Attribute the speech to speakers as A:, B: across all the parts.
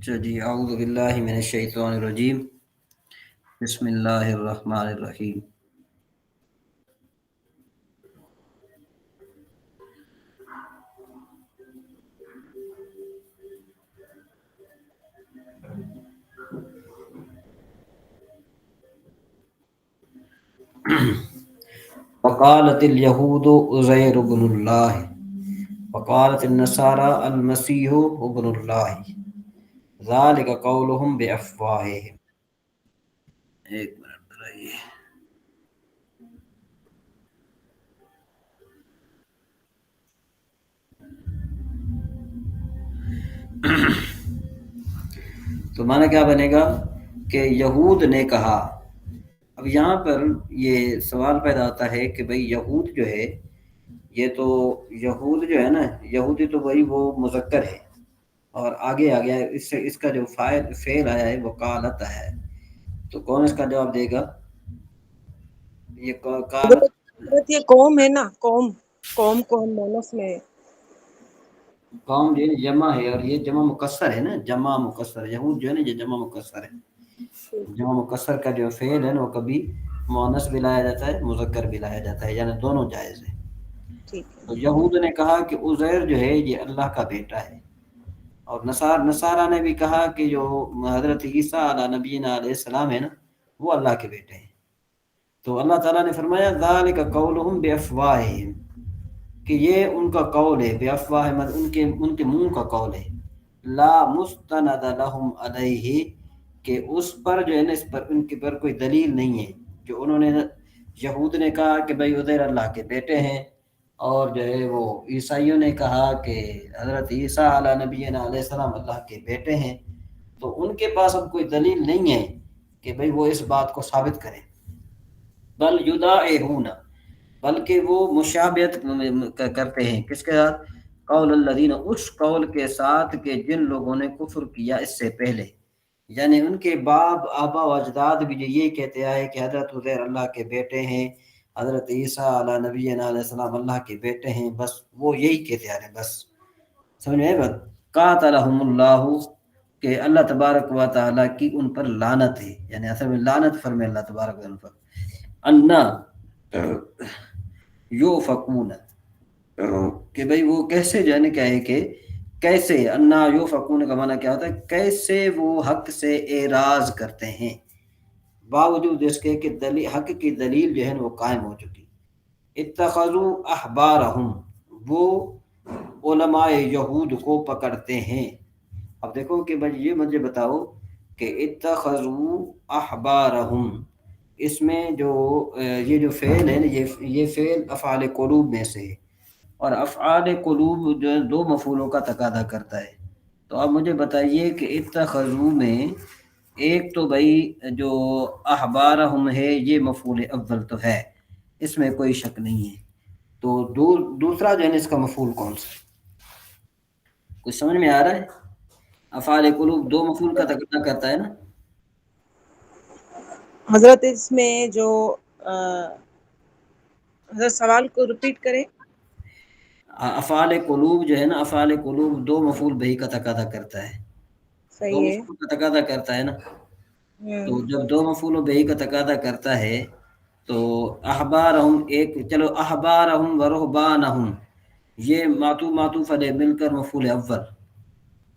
A: جی اعوذ باللہ من الشیطان الرجیم بسم اللہ الرحمن الرحیم وقالت الیہود عزیر ابن اللہ وقالت النصارى المسیح ابن اللہ ذالک قولہم بافواہہم۔ ایک منٹ بتائیے۔ تو معنی کیا بنے گا کہ یہود نے کہا۔ اب یہاں پر یہ سوال پیدا ہوتا ہے کہ بھئی یہود جو ہے، یہ تو یہود جو ہے نا، یہودی تو وہی وہ مذکر ہے، اور آگے آ گیا اس کا جو فعل آیا ہے وہ قالت ہے، تو کون اس کا جواب دے گا؟ یہ قالت
B: حضرت یہ قوم ہے نا، قوم کو ہم مونس میں
A: قوم جو ہے جمع ہے، اور یہ جمع مکسر ہے نا، جمع مکسر یہود جو ہے نا یہ جمع مکسر ہے۔ جمع مکسر کا جو فعل ہے نا وہ کبھی مؤنث بھی لایا جاتا ہے، مذکر بھی لایا جاتا ہے، یعنی دونوں جائز ہیں۔
B: ٹھیک ہے۔
A: تو یہود نے کہا کہ عزیر جو ہے یہ اللہ کا بیٹا ہے، اور نصارہ نے بھی کہا کہ جو حضرت عیسیٰ علیہ نبینا علیہ السلام ہے نا وہ اللہ کے بیٹے ہیں۔ تو اللہ تعالیٰ نے فرمایا ذالک قولہم بافواہہم، کہ یہ ان کا قول ہے، بافواہ ان کے منہ کا قول ہے، لا مستند لہم علیہ، کہ اس پر جو ہے نا، اس پر ان کے پر کوئی دلیل نہیں ہے۔ جو انہوں نے یہود نے کہا کہ بھئی عزیر اللہ کے بیٹے ہیں، اور جو ہے وہ عیسائیوں نے کہا کہ حضرت عیسیٰ علیہ نبینا علیہ السلام اللہ کے بیٹے ہیں، تو ان کے پاس اب کوئی دلیل نہیں ہے کہ بھئی وہ اس بات کو ثابت کریں۔ بل یداعون، بلکہ وہ مشابہت کرتے ہیں کس کے ساتھ؟ قول الذین، اس قول کے ساتھ کہ جن لوگوں نے کفر کیا اس سے پہلے، یعنی ان کے باپ آبا و اجداد بھی جو یہ کہتے آئے کہ حضرت عزیر اللہ کے بیٹے ہیں، حضرت عیسیٰ علیہ نبینا علیہ السلام اللہ کے بیٹے ہیں، بس وہ یہی کہتے آ رہے ہیں، بس سمجھ میں بات۔ قاتلہم اللہ، کہ اللہ تبارک و تعالیٰ کی ان پر لعنت ہے، یعنی اصل میں لعنت فرمائے اللہ تبارک و تعالیٰ پر۔ انا یوفقون، کہ بھئی وہ کیسے جانے کیا ہے کہ کیسے، انا یوفقون کا معنی کیا ہوتا ہے؟ کیسے وہ حق سے اعراض کرتے ہیں، باوجود اس کے کہ حق کی دلیل جو ہے وہ قائم ہو چکی۔ اتخذوا احبارہم، وہ علماء یہود کو پکڑتے ہیں۔ اب دیکھو کہ بھئی یہ مجھے بتاؤ کہ اتخذوا احبارہم، اس میں جو یہ جو فعل ہے نا، یہ فعل افعال قلوب میں سے ہے، اور افعال قلوب جو ہے دو مفعولوں کا تقاضا کرتا ہے۔ تو اب مجھے بتائیے کہ اتخذوا میں ایک تو بھئی جو احبارہم ہے یہ مفعول اول تو ہے، اس میں کوئی شک نہیں ہے، تو دوسرا جو ہے اس کا مفعول کون سا؟ کچھ سمجھ میں آ رہا ہے؟ افعال قلوب دو مفعول کا تقاضا کرتا ہے نا۔
B: حضرت اس میں جو حضرت سوال کو ریپیٹ کریں۔
A: افعال قلوب جو ہے نا، افعال قلوب دو مفعول بہی کا تقاضا کرتا ہے، دو
B: صحیح ہے۔
A: مفعول کا تقاضا کرتا ہے نا۔ تو
B: ہوں۔
A: جب دو مفعول بہی کا تقاضا کرتا ہے تو احبارہم، ایک چلو احبارہم و رہبانہم، یہ معطوف علیہ مل کر مفعول اول،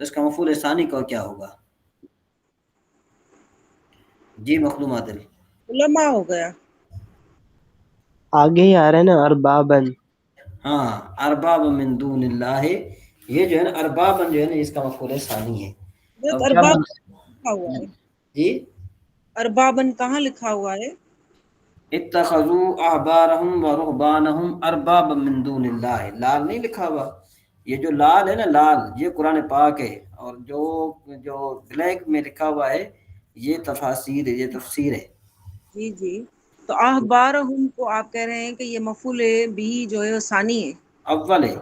A: اس کا مفعول ثانی کا کیا ہوگا؟ جی مخدوم عادل۔
B: علماء ہو گیا۔
C: آگے ہی آ رہا ہے نا، اربابن۔
A: ہاں، ارباب من دون اللہ، یہ جو ہے نا اربابن جو ہے نا اس کا مفعول ثانی ہے۔
B: حضرت
A: اب کیا
B: ارباب لکھا ہوا ہے،
A: جی
B: اربابن کہاں لکھا ہوا ہے؟
A: اتخذوا احبارہم و رہبانہم اربابا من دون اللہ، لال نہیں لکھا ہوا، یہ جو لال ہے نا، لال یہ قرآن پاک ہے، اور جو بلیک میں لکھا ہوا ہے یہ تفاسیر ہے، یہ تفسیر ہے۔
B: جی جی، تو احبارہم کو آپ کہہ رہے ہیں کہ یہ مفعول بھی جو ہے وہ ثانی ہے،
A: اول ہے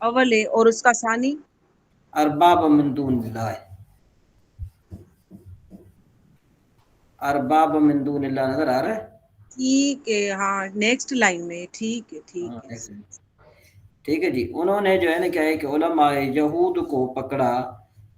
B: اول ہے، اور اس کا ثانی
A: اربابا من دون اللہ، اربابا من دون اللہ نظر آ رہا ہے؟
B: ٹھیک ہے، ہاں نیکسٹ لائن میں، ٹھیک ہے
A: ہاں
B: ٹھیک ہے۔
A: ٹھیک ہے جی۔ انہوں نے جو ہے نا کیا ہے کہ علماء یہود کو پکڑا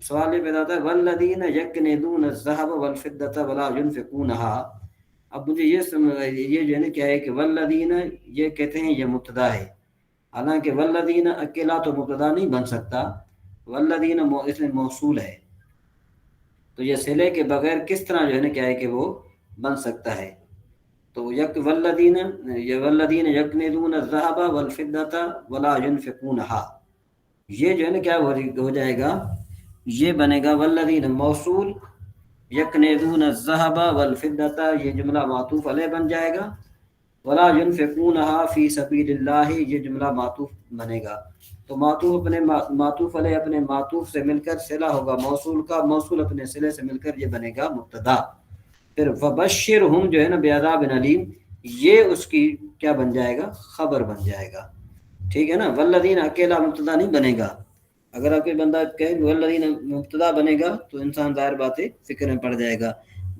A: سوال یہ پیدا ہوتا ہے والذین یکنزون الذهب والفضة ولا ينفقونها. اب مجھے یہ جو ہے نا کیا ہے کہ والذین یہ کہتے ہیں یہ مبتدا ہے، حالانکہ والذین اکیلا تو مبتدا نہیں بن سکتا، والذین اس میں موصول ہے، تو یہ صلے کے بغیر کس طرح جو ہے نا کیا ہے کہ وہ بن سکتا ہے. تو والذین یکنزون الذهب والفضة ولا ينفقونها، یہ جو ہے نا کیا ہو جائے گا، یہ بنے گا والذین موصول، یکنزون الذهب والفضة یہ جملہ معطوف علیہ بن جائے گا، ولا ينفقونها فی سبیل اللہ یہ جملہ معطوف بنے گا. تو معطوف علیہ اپنے معطوف سے مل کر صلہ ہوگا موصول کا، موصول اپنے صلے سے مل کر یہ بنے گا مبتدا. پھر وبشرہم جو ہے نا بعذاب علیم، یہ اس کی کیا بن جائے گا، خبر بن جائے گا. ٹھیک ہے نا، والذین اکیلا مبتدا نہیں بنے گا. اگر آپ کوئی بندہ کہے والذین مبتدا بنے گا تو انسان ظاہر بات ہے فکر میں پڑ جائے گا.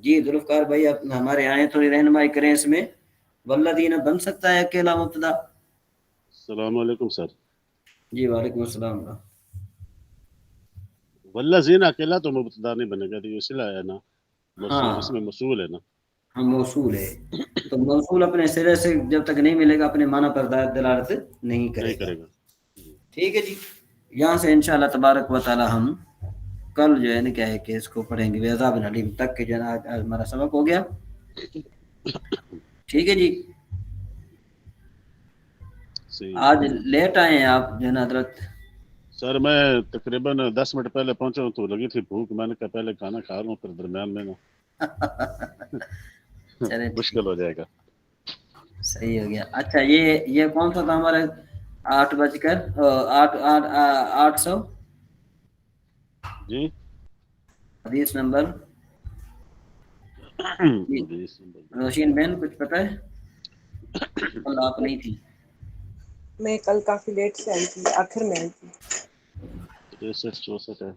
A: جی ذوالفقار بھائی آپ ہمارے آئے تھوڑی رہنمائی کریں اس میں، والذین بن سکتا ہے اکیلا مبتدا؟
D: السلام علیکم سر.
A: جی وعلیکم السلام.
D: والذین اکیلا تو مبتدا نہیں بنے گا، تو یہ صلہ ہے نا،
A: ہاں
D: اس میں موصول ہے نا.
A: ہاں موصول ہے، تو موصول اپنے سرے سے جب تک نہیں ملے گا اپنے معنی پر دلالت نہیں کرے گا. ٹھیک ہے جی، یہاں سے انشاءاللہ تبارک و تعالی ہم کل جو ہے نا کیا ہے کہ اس کو پڑھیں گے بعذاب علیم تک کہ جو ہے نا آج ہمارا سبق ہو گیا. ٹھیک ہے جی، آج لیٹ آئے ہیں آپ جو ہے نا حضرت؟
D: سر میں تقریباً 10 منٹ پہلے پہنچا ہوں تو لگی تھی بھوک، میں نے کہا پہلے کھانا کھا لوں پھر درمیان میں نا مشکل ہو جائے گا.
A: صحیح ہو گیا. اچھا یہ کون سا تھا ہمارے 8:08
D: جی
A: حدیث نمبر؟ روشین بہن کچھ پتہ ہے؟ کل آپ نہیں تھی.
B: میں کل کافی لیٹ سے آئی تھی، آخر میں آئی تھی.
D: 63-64 ہے.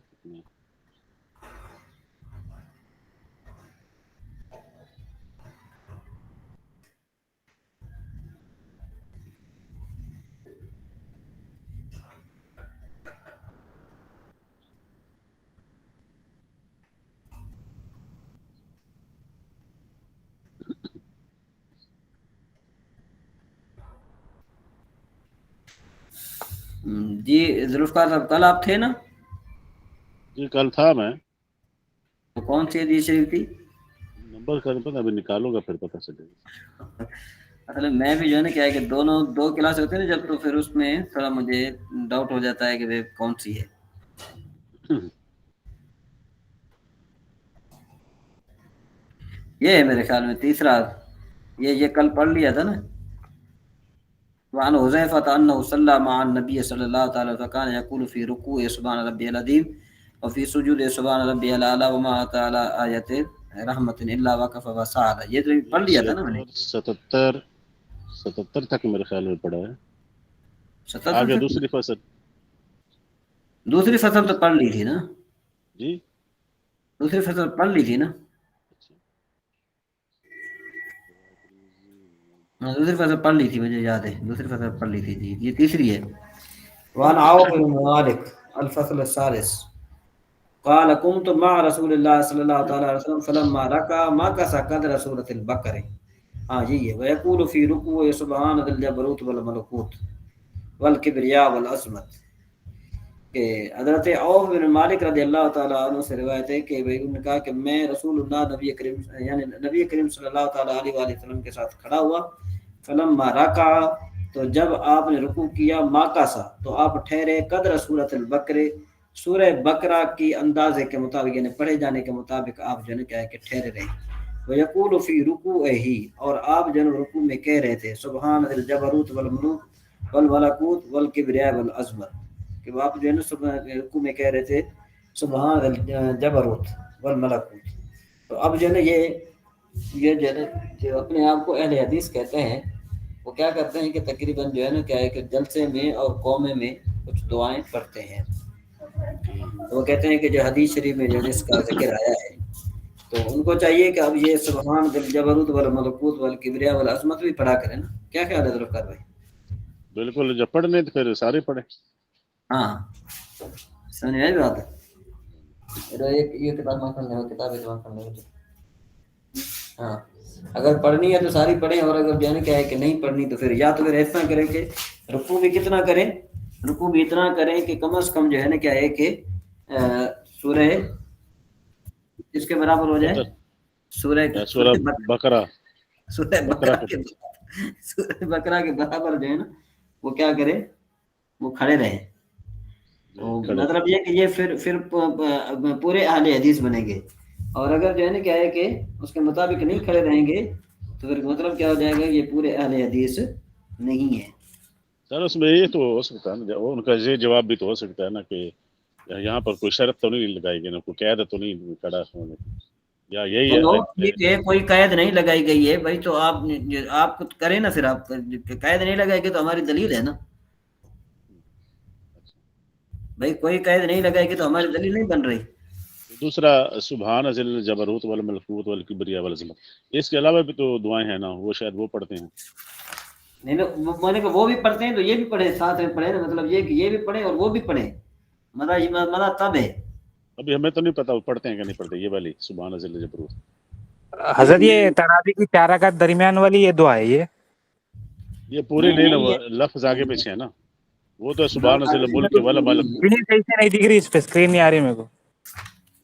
A: جی ذوالفقار صاحب کل آپ تھے نا؟
D: جی کل تھا میں.
A: تو کون سی حدیث شریف تھی؟
D: نمبر کا نہیں پتا، ابھی نکالوں گا پھر پتہ چلے گا.
A: اصل میں بھی جو ہے نا کیا ہے کہ دو کلاس ہوتے ہیں نا جب، تو پھر اس میں تھوڑا مجھے ڈاؤٹ ہو جاتا ہے کہ وہ کون سی ہے. یہ ہے میرے خیال میں تیسرا، یہ کل پڑھ لیا تھا نا. وعن حذیفہ انہ صلی مع النبی صلی اللہ تعالی وسلم فکان یقول فی رکوع سبحان ربی العظیم وفی سجود سبحان ربی الاعلی وما تعالی آیت رحمت الا وقف وسعد. یہ تو پڑھ لیا تھا نا میں نے.
D: 77 تک میرے خیال میں پڑھا ہے.
A: 77
D: آگے دوسری فصل
A: تو پڑھ لی تھی نا.
D: جی
A: دوسری فصل پڑھ لی تھی نا. دوسری فصل پڑھ لی تھی، مجھے یاد ہے دوسری فصل پڑھ لی تھی. جی یہ تیسری ہے. وعن عوف بن مالک الفصل الثالث قال قمت مع رسول اللہ صلی اللہ تعالی علیہ وسلم فلما رکع مكث قدر سورة البقرہ. ہاں یہی ہے. ويقول في ركوع سبحان ذي الجبروت والملكوت والکبریاء والعظمت. کہ حضرت عوف بن مالک رضی اللہ تعالیٰ عنہ سے روایت ہے کہ انہوں نے کہا کہ میں رسول اللہ نبی کریم صلی اللہ تعالیٰ علیہ وآلہ وسلم کے ساتھ کھڑا ہوا. فلما رکع تو جب آپ نے رکوع کیا، ماکاسا تو آپ ٹھہرے، قدر سورۃ البقرہ سورہ بقرہ کی اندازے کے مطابق، یعنی پڑھے جانے کے مطابق آپ جو ہے کیا ہے کہ ٹھہرے رہے. ویقول فی رکوعہ اور آپ جو ہے رکوع میں کہہ رہے تھے سبحان ذی الجبروت والملوک والملکوت والکبریاء والعظمت، کہ وہ آپ جو ہے نا رکوع میں کہہ رہے تھے سبحان الجبروت والملکوت. تو اب جو ہے نا یہ جو ہے نا جو اپنے آپ کو اہل حدیث کہتے ہیں، وہ کیا کرتے ہیں کہ تقریباً جو ہے نا کیا ہے کہ جلسے میں اور قومے میں کچھ دعائیں پڑھتے ہیں. وہ کہتے ہیں کہ جو حدیث شریف میں جو اس کا ذکر آیا ہے تو ان کو چاہیے کہ اب یہ سبحان الجبروت والملکوت والکبریاء والعظمت بھی پڑھا کریں نا. کیا خیال ہے ذوالفقار بھائی؟
D: بالکل، جب پڑھنے تو پھر سارے پڑھیں.
A: ہاں سمجھ میں بات ہے. یہ کتاب وہاں کرنے ہو، کتاب وہاں کرنے ہو. ہاں اگر پڑھنی ہے تو ساری پڑھیں، اور اگر جو ہے نا کیا ہے کہ نہیں پڑھنی تو پھر یا تو پھر ایسا کریں کہ رکوع بھی کتنا کریں، رکوع بھی اتنا کریں کہ کم از کم جو ہے نا کیا ہے کہ سورہ اس کے برابر ہو جائے، سورہ
D: سورہ بقرہ
A: سورہ بقرہ کے برابر جو ہے نا وہ کیا کرے، وہ کھڑے رہے. تو مطلب یہ کہ یہ پھر پورے اہل حدیث بنیں گے. اور اگر جو ہے نا کیا ہے کہ اس کے مطابق نہیں کھڑے رہیں گے تو پھر مطلب کیا ہو جائے گا، یہ پورے اہل حدیث نہیں ہے.
D: سر اس میں یہ تو ہو سکتا ہے نا، ان کا یہ جواب بھی تو ہو سکتا ہے نا کہ یہاں پر کوئی شرط تو نہیں لگائی گئی نا، کوئی قید تو نہیں کھڑا ہونے کی، یا یہی ہے
A: کوئی قید نہیں لگائی گئی ہے بھائی. تو آپ کریں نا، پھر آپ قید نہیں لگائی گئی تو ہماری دلیل ہے نا بھائی، کوئی قید نہیں لگائے گی تو ہماری دلیل نہیں بن رہی.
D: دوسرا سبحان ذی الجبروت والملکوت والکبریاء والعظمت، اس کے علاوہ بھی تو دعائیں ہیں نا، وہ شاید وہ پڑھتے ہیں.
A: نہیں میں نے کہا وہ بھی پڑھتے ہیں تو یہ بھی پڑھیں، ساتھ میں پڑھیں نا، مطلب یہ کہ یہ بھی پڑھیں اور وہ بھی پڑھیں. مطلب تب ہے.
D: ابھی ہمیں تو نہیں پتا وہ پڑھتے ہیں کہ نہیں پڑھتے یہ والی سبحان ذی الجبروت.
E: حضرت یہ تراویح کی 4 رکعت درمیان والی یہ دعا ہے،
D: یہ پوری نہیں نا، لفظ آگے پیچھے ہے نا. وہ تو سبحان ذی الملک والملکوت،
E: صحیح سے نہیں دکھ رہی، اس پہ اسکرین نہیں آ رہی میرے کو.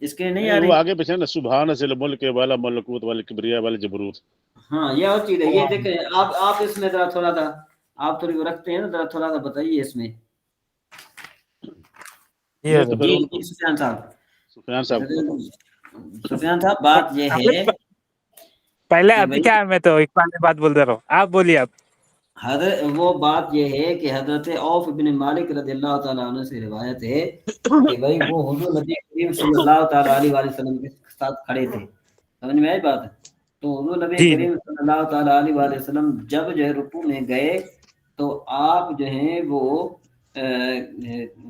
A: اس کے نہیں آ
D: وہ
A: رہی.
D: آگے پیچھے ہے نا، سبحان ذی الملک والملکوت والکبریاء والجبروت.
A: ہاں یہ اور چیز ہے. یہ دیکھیں آپ اس میں ذرا تھوڑا سا آپ تھوڑی وہ رکھتے ہیں نا، ذرا تھوڑا سا بتائیے اس میں. جی سفیان صاحب بات یہ ہے
E: پہلے ابھی کیا میں تو ایک بات بولتا رہا ہوں، آپ بولیے. آپ
A: وہ بات یہ ہے کہ حضرت عوف بن مالک رضی اللہ تعالیٰ عنہ سے روایت ہے کہ بھائی وہ حضور نبی کریم صلی اللہ تعالیٰ علیہ وسلم کے ساتھ کھڑے تھے. سمجھ میں آئی بات؟ تو حضور نبی کریم صلی اللہ تعالیٰ علیہ وسلم جب جو ہے رکوع میں گئے تو آپ جو ہیں وہ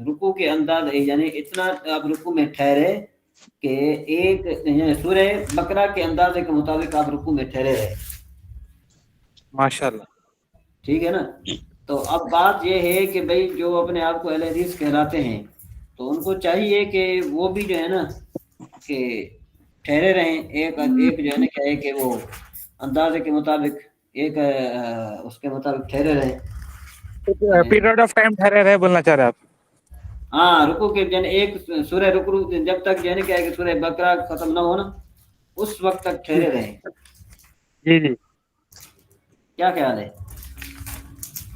A: رکوع کے انداز یعنی اتنا آپ رکوع میں ٹھہرے کہ ایک سورہ بقرہ کے اندازے کے مطابق آپ رکوع میں ٹھہرے رہے.
E: ماشاءاللہ
A: ٹھیک ہے نا. تو اب بات یہ ہے کہ بھائی جو اپنے آپ کو اہل حدیث کہلاتے ہیں تو ان کو چاہیے کہ وہ بھی جو ہے نا کہ ٹھہرے رہیں، ایک جو ہے نا کیا ہے کہ وہ اندازے کے مطابق ایک اس کے مطابق ٹھہرے رہیں.
E: پیریڈ آف ٹائم ٹھہرے رہے بولنا چاہ رہے آپ؟
A: ہاں رکوع کے یعنی ایک سورہ رکوع جب تک جو ہے نا کیا ہے کہ سورہ بقرہ ختم نہ ہو نا اس وقت تک ٹھہرے رہیں.
E: جی جی
A: کیا خیال ہے؟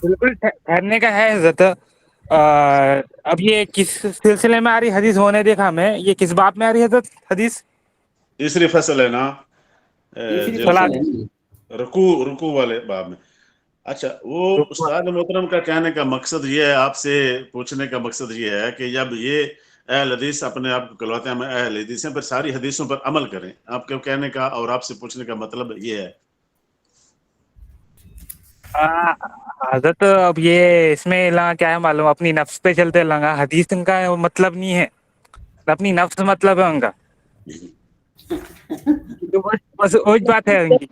E: بالکل ٹھہرنے کا ہے حضرت. اب یہ کس سلسلے میں آ رہی حدیث ہونے دیکھا ہمیں، یہ کس باب میں آ رہی حضرت حدیث؟
D: تیسری فصل ہے نا، رکوع والے باب میں. اچھا وہ استاد محترم کا کہنے کا مقصد یہ ہے، آپ سے پوچھنے کا مقصد یہ ہے کہ جب یہ اہل حدیث اپنے آپ کو کہلاتے ہیں، ہمیں اہل حدیث ہیں، پھر ساری حدیثوں پر عمل کریں. آپ کے کہنے کا اور آپ سے پوچھنے کا مطلب یہ ہے.
E: حضرت اب یہ اس میں کیا ہے معلوم، اپنی نفس پہ چلتے لگا، حدیث ان کا مطلب نہیں ہے، اپنی نفس مطلب ہے ان کا. بس وہی بات ہے ان کی.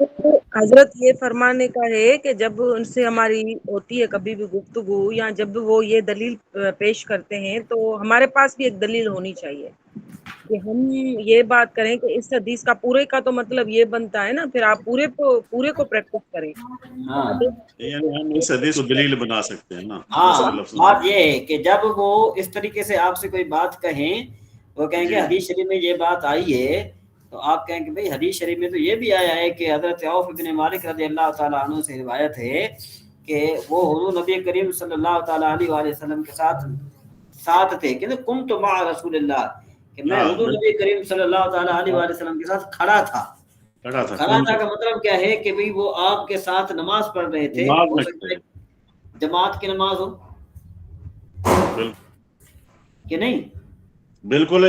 B: حضرت یہ فرمانے کا ہے کہ جب ان سے ہماری ہوتی ہے کبھی بھی گفتگو یا جب وہ یہ دلیل پیش کرتے ہیں تو ہمارے پاس بھی ایک دلیل ہونی چاہیے کہ ہم یہ بات کریں کہ اس حدیث کا پورے کا تو مطلب یہ بنتا ہے نا، پھر آپ پورے کو پریکٹس کریں.
D: یعنی ہم اس حدیث کو دلیل بنا سکتے ہیں نا.
A: ہاں بات یہ ہے کہ جب وہ اس طریقے سے آپ سے کوئی بات کہیں، وہ کہیں گے حدیث شریف میں یہ بات آئی ہے، تو آپ کہیں کہ بھئی حدیث شریف میں تو یہ بھی آیا ہے کہ حضرت عوف بن مالک رضی اللہ تعالیٰ عنہ سے روایت ہے کہ وہ حضور نبی کریم صلی اللہ تعالیٰ علیہ وآلہ وسلم کے ساتھ تھے، کہ کنت مع رسول اللہ، کہ میں حضور نبی کریم صلی اللہ تعالیٰ علیہ وآلہ وسلم کے ساتھ کھڑا تھا. کھڑا تھا کا مطلب کیا ہے کہ بھئی وہ آپ کے ساتھ نماز پڑھ رہے تھے، ہو سکتا ہے جماعت کی نماز ہو کہ نہیں.
D: بالکل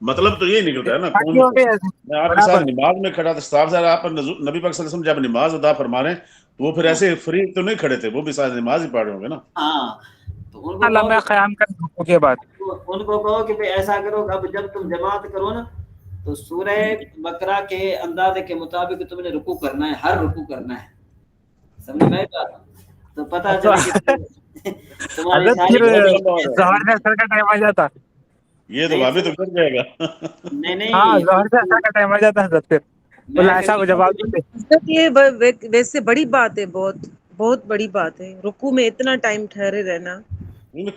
D: مطلب تو یہ نکلتا ہے نا. آپ کے ساتھ نماز میں کھڑا تھا، صاحب آپ نبی پاک صلی اللہ علیہ وسلم جب نماز ادا فرما رہے ہیں تو وہ پھر ایسے فری تو نہیں کھڑے تھے، وہ بھی ساتھ نماز ہی پڑھ رہے ہوں گے نا.
A: ہاں تو ان کو کہو کہ ایسا کرو، اب جب تم جماعت کرو نا تو سورہ بقرہ کے اندازے کے مطابق تم نے رکوع کرنا ہے، ہر رکوع کرنا ہے. سمجھ میں بات؟ تو پتہ چلے کہ تمہاری ساری
E: ظہر کا ٹائم آ جاتا.
D: یہ تو بھابھی تو گر جائے گا.
A: نہیں
E: ہاں
A: نہیں
E: ظہر سے عصر کا ٹائم آ جاتا ہے حضرت, پھر
A: میں
E: بولا ایسا کو جواب دیتے.
B: حضرت یہ ویسے بڑی بات ہے, بہت بہت بڑی بات ہے رکوع میں اتنا ٹائم ٹھہرے رہنا.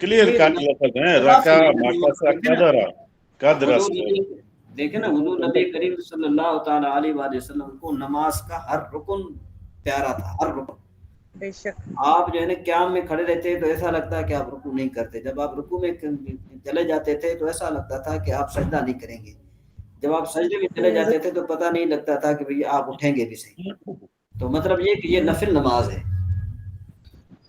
D: کلیئر کٹ لفظ ہیں, رکا مکسا قدرا قدر
A: حضور نبی دیکھیں نا, حضور نبی کریم صلی اللہ تعالی علیہ وآلہ وسلم کو نماز کا ہر رکن پیارا تھا, ہر رکن.
B: بے شک.
A: آپ جو ہے نا قیام میں کھڑے رہتے تو ایسا لگتا ہے کہ آپ رکوع نہیں کرتے, جب آپ رکوع میں چلے جاتے تھے تو ایسا لگتا تھا کہ آپ سجدہ نہیں کریں گے, جب آپ سجدے میں چلے جاتے تھے تو پتہ نہیں لگتا تھا کہ بھئی آپ اٹھیں گے بھی صحیح. تو مطلب یہ کہ یہ نفل نماز ہے.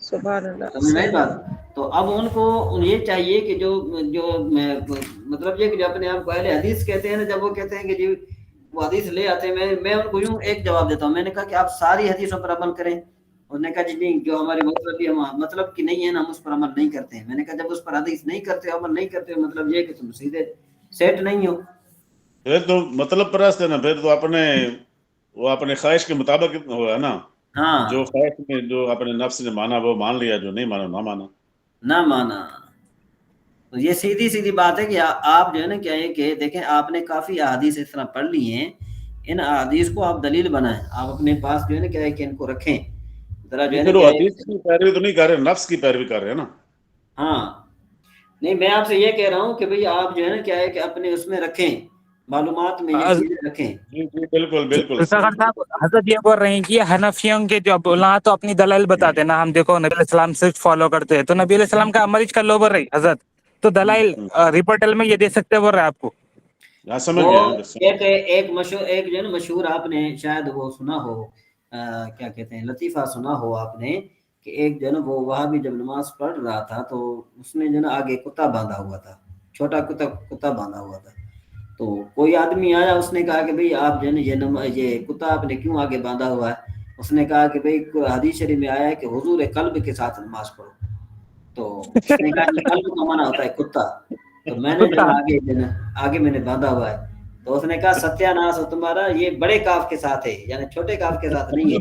B: سبحان اللہ.
A: سمجھ میں بات. تو اب ان کو یہ چاہیے کہ جو مطلب یہ کہ جو اپنے آپ کو اہل حدیث کہتے ہیں نا, جب وہ کہتے ہیں کہ جی وہ حدیث لے آتے ہیں, میں ان کو یوں ایک جواب دیتا ہوں, میں نے کہا کہ آپ ساری حدیثوں پر عمل کریں. انہوں نے کہا جی نہیں, جو ہماری مطلب کی نہیں ہے نا, ہم اس پر عمل نہیں کرتے ہیں. میں نے کہا جب اس پر حدیث نہیں کرتے, عمل نہیں کرتے, مطلب یہ کہ تم سیدھے سیٹ نہیں ہو.
D: پھر تو مطلب پرست ہے نا, پھر تو وہ اپنے خواہش کے مطابق ہوا نا.
A: ہاں
D: جو خواہش میں جو اپنے نفس نے مانا وہ مان لیا, جو نہیں مانا نہ مانا.
A: نہ مانا. تو یہ سیدھی بات ہے کہ آپ جو ہے نا کیا ہے کہ دیکھیں, آپ نے کافی احادیث اس طرح پڑھ لی ہیں, ان احادیث کو آپ دلیل بنائیں, آپ اپنے پاس جو ہے نا کیا ہے کہ ان کو رکھیں ذرا جو ہے نا
D: پھر وہ
A: کیا
D: حدیث کی پیروی تو نہیں کر رہے, نفس کی پیروی کر رہے ہیں نا.
A: ہاں نہیں, میں آپ سے یہ کہہ رہا ہوں کہ بھئی آپ جو ہے نا کیا ہے کہ اپنے اس میں رکھیں, معلومات میں یہ چیزیں رکھیں.
D: جی بالکل بالکل
E: ذوالفقار صاحب, حضرت یہ بول رہے ہیں کہ حنفیوں کے جو بولا تو اپنی دلائل بتاتے ہیں نا, ہم دیکھو نبی علیہ السلام صرف فالو کرتے ہیں, تو نبی علیہ السلام کا عمل کر لو بول رہی حضرت, تو دلائل ریپورٹل میں یہ دے سکتے بول رہے آپ کو.
D: سمجھ
A: وہ
D: گیا.
A: ایک جو ہے نا مشہور, آپ نے شاید وہ سنا ہو, کیا کہتے ہیں, لطیفہ سنا ہو آپ نے, کہ ایک جو ہے نا وہ وہاں بھی جب نماز پڑھ رہا تھا تو اس نے جو ہے نا آگے کتا باندھا ہوا تھا, چھوٹا کتا باندھا ہوا تھا. تو کوئی آدمی آیا, اس نے کہا کہ بھئی آپ جو ہے نا یہ کتا آپ نے کیوں آگے باندھا ہوا ہے. اس نے کہا کہ بھئی حدیث شریف میں آیا ہے کہ حضور قلب کے ساتھ نماز پڑھو. تو اس نے کہا کہ قلب کا معنی ہوتا ہے کتا, تو میں نے جو ہے آگے میں نے باندھا ہوا ہے. تو اس نے کہا ستیہ ناس تمہارا, یہ بڑے کاف کے ساتھ ہے, یعنی چھوٹے کاف کے ساتھ نہیں ہے.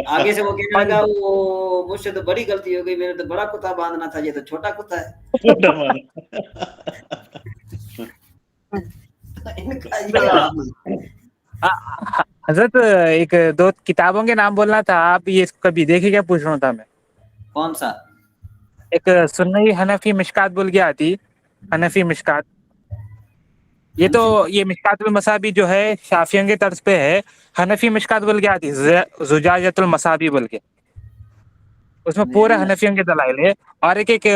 A: آگے سے وہ کہنے لگا وہ مجھ سے تو بڑی غلطی ہو گئی, میں نے تو بڑا کتا باندھنا تھا, یہ تو چھوٹا کتا ہے.
E: حضرت ایک دو کتابوں کے نام بولنا تھا, آپ یہ کبھی دیکھے کیا پوچھ رہا تھا میں.
A: کون سا؟
E: ایک سنئی حنفی مشکات بول کے آتی, حنفی مشکات. یہ تو یہ مشکات المصابی جو ہے شافعیوں کے طرز پہ ہے, حنفی مشکات بول کے آتی زجاجۃ المصابی بول کے, اس میں پورے حنفیوں کے دلائل ہے. اور ایک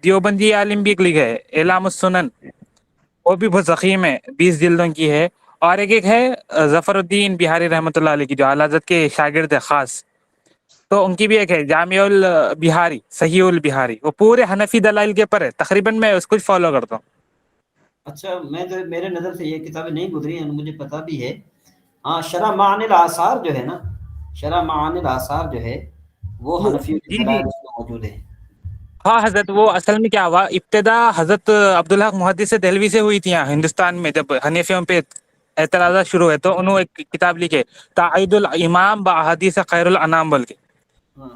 E: دیوبندی عالم بھی ایک لکھا ہے اعلام السنن, وہ بھی بہت ضخیم ہے, 20 جلدوں کی ہے. اور ایک ہے ظفر الدین بہاری رحمۃ اللہ علیہ کی, جو اعلی حضرت کے شاگرد ہے خاص, تو ان کی بھی ایک ہے جامع البہاری, صحیح البہاری, وہ پورے حنفی دلائل کے پر ہے. تقریباً میں اس کو فالو کرتا ہوں.
A: اچھا, میں تو میرے نظر سے یہ کتابیں نہیں گزری ہیں, مجھے پتا بھی ہے. ہاں شرح معانی الاثار جو ہے نا, شرح معانی الاثار جو ہے وہ حنفیوں کے
E: جی جی
A: دلائل اس میں موجود ہیں.
E: ہاں حضرت, وہ اصل میں کیا ہوا, ابتدا حضرت عبدالحق محدث دہلوی سے ہوئی تھی یہاں ہندوستان میں. جب حنفیوں پہ اعتراضات شروع ہوئے تو انہوں ایک کتاب لکھے تعید الامام باحادیث خیر الانام بول کے.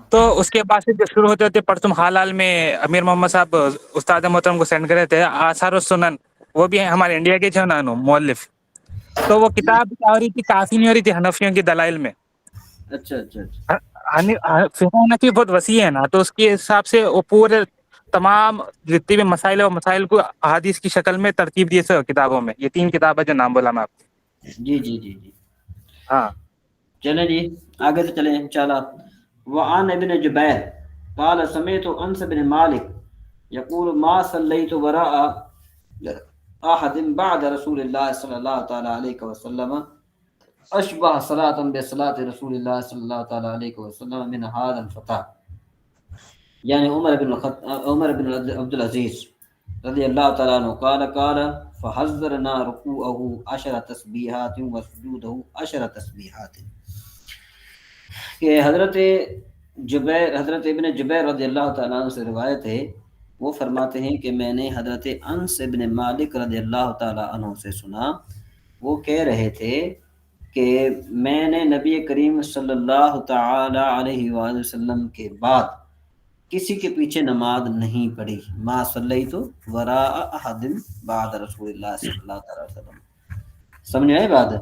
E: تو اس کے بعد سے جو شروع ہوتے ہوتے پرتم حال حال میں امیر محمد صاحب استاد محترم کو سینڈ کرے تھے آثار السنن, وہ بھی ہمارے انڈیا کے جو نا مؤلف. تو وہ کتاب کیا ہو رہی تھی, کافی نہیں ہو رہی تھی حنفیوں کی دلائل میں.
A: اچھا اچھا
E: فقہ حنفی بہت وسیع ہے نا, تو اس کے حساب سے وہ پورے تمام جتنے بھی مسائل اور مسائل کو احادیث کی شکل میں ترتیب دیے سو کتابوں میں. یہ 3 کتاب جو نام بولا میں آپ کو.
A: جی جی جی جی
E: ہاں
A: چلیں جی آگے سے چلیں انشاءاللہ. وعن ابن جبیر قال سمعت انس بن مالک يقول ما صليت وراء احد بعد رسول الله صلى الله تعالى عليه وسلم اشبه صلاة بصلاة رسول الله صلى الله تعالى عليه وسلم من هذا الفتى, یعنی عمر بن عبد العزیز رضی اللہ تعالیٰ عنہ قال فحذرنا رکوعه 10 تسبیحات وسجوده 10 تسبیحات. کہ حضرت ابن جبیر رضی اللہ تعالیٰ عنہ سے روایت ہے, وہ فرماتے ہیں کہ میں نے حضرت انس ابن مالک رضی اللہ تعالیٰ عنہ سے سنا, وہ کہہ رہے تھے کہ میں نے نبی کریم صلی اللہ تعالی علیہ وآلہ وسلم کے بعد کسی کے پیچھے نماز نہیں پڑھی، ما صلیت وراء احد بعد رسول اللہ صلی اللہ علیہ وسلم. سمجھ آئی بات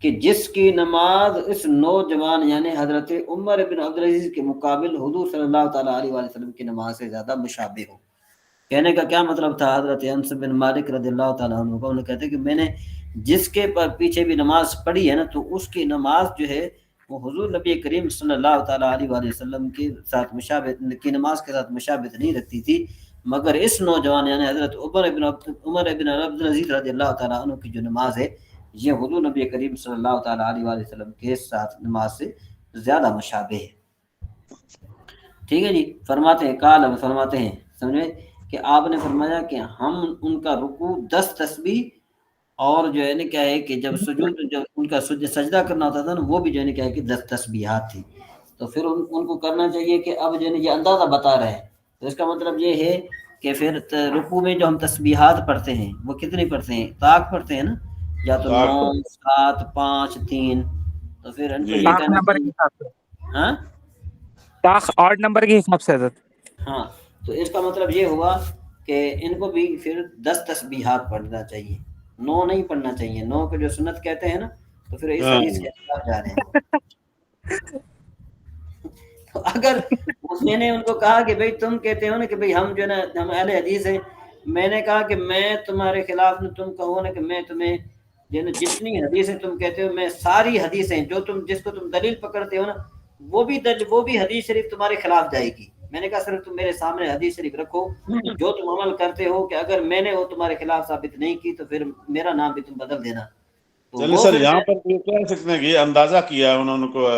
A: کہ جس کی نماز اس نوجوان یعنی حضرت عمر بن عبدالعزیز کے مقابل حضور صلی اللہ تعالیٰ علیہ وسلم کی نماز سے زیادہ مشابہ ہو. کہنے کا کیا مطلب تھا؟ حضرت انس بن مالک رضی اللہ تعالیٰ عنہ کو انہوں کہتے کہ میں نے جس کے پیچھے بھی نماز پڑھی ہے نا تو اس کی نماز جو ہے وہ حضور نبی کریم صلی اللہ تعالیٰ علیہ وسلم کے ساتھ مشابہت کی نماز کے ساتھ مشابہت نہیں رکھتی تھی، مگر اس نوجوان یعنی حضرت عمر بن عبدالعزیز رضی اللہ تعالیٰ عنہ کی جو نماز ہے یہ حضور نبی کریم صلی اللہ تعالیٰ علیہ وسلم کے ساتھ نماز سے زیادہ مشابہ ہے. ٹھیک ہے جی. فرماتے ہیں قال فرماتے ہیں سمجھے کہ آپ نے فرمایا کہ ہم ان کا رکوع 10 تسبیح اور جو ہے نا کیا ہے کہ جب سجود جب ان کا سجدہ کرنا ہوتا تھا نا وہ بھی جو ہے نا کیا ہے کہ 10 تسبیحات تھی. تو پھر ان کو کرنا چاہیے کہ اب جو ہے نا یہ اندازہ بتا رہے ہیں تو اس کا مطلب یہ ہے کہ پھر رکوع میں جو ہم تسبیحات پڑھتے ہیں وہ کتنی پڑھتے ہیں؟ طاق پڑھتے ہیں نا، یا تو 9 7 5 3. تو پھر ان کو یہ کہنا چاہیے ہاں
E: طاق آڈ نمبر کے حساب سے حضرت.
A: ہاں تو اس کا مطلب یہ ہوا کہ ان کو بھی پھر 10 تسبیحات پڑھنا چاہیے، 9 نہیں پڑھنا چاہیے. 9 کو جو سنت کہتے ہیں نا تو پھر اس حدیث کے خلاف جا رہے ہیں. تو اگر میں نے ان کو کہا کہ بھئی تم کہتے ہو نا کہ بھئی ہم جو ہے نا ہم اہل حدیث ہیں، میں نے کہا کہ میں تمہارے خلاف نہ تم کہو نا کہ میں تمہیں جو ہے نا جتنی حدیثیں تم کہتے ہو میں ساری حدیثیں جو تم جس کو تم دلیل پکڑتے ہو نا وہ بھی حدیث شریف تمہارے خلاف جائے گی. میں نے کہا صرف تم میرے سامنے حدیث شریف رکھو جو تم عمل کرتے ہو کہ اگر میں نے وہ تمہارے خلاف ثابت نہیں کی تو پھر میرا نام بھی تم بدل دینا.
D: چلیے سر یہاں پر یہ کہہ سکتے ہیں کہ یہ اندازہ کیا انہوں کو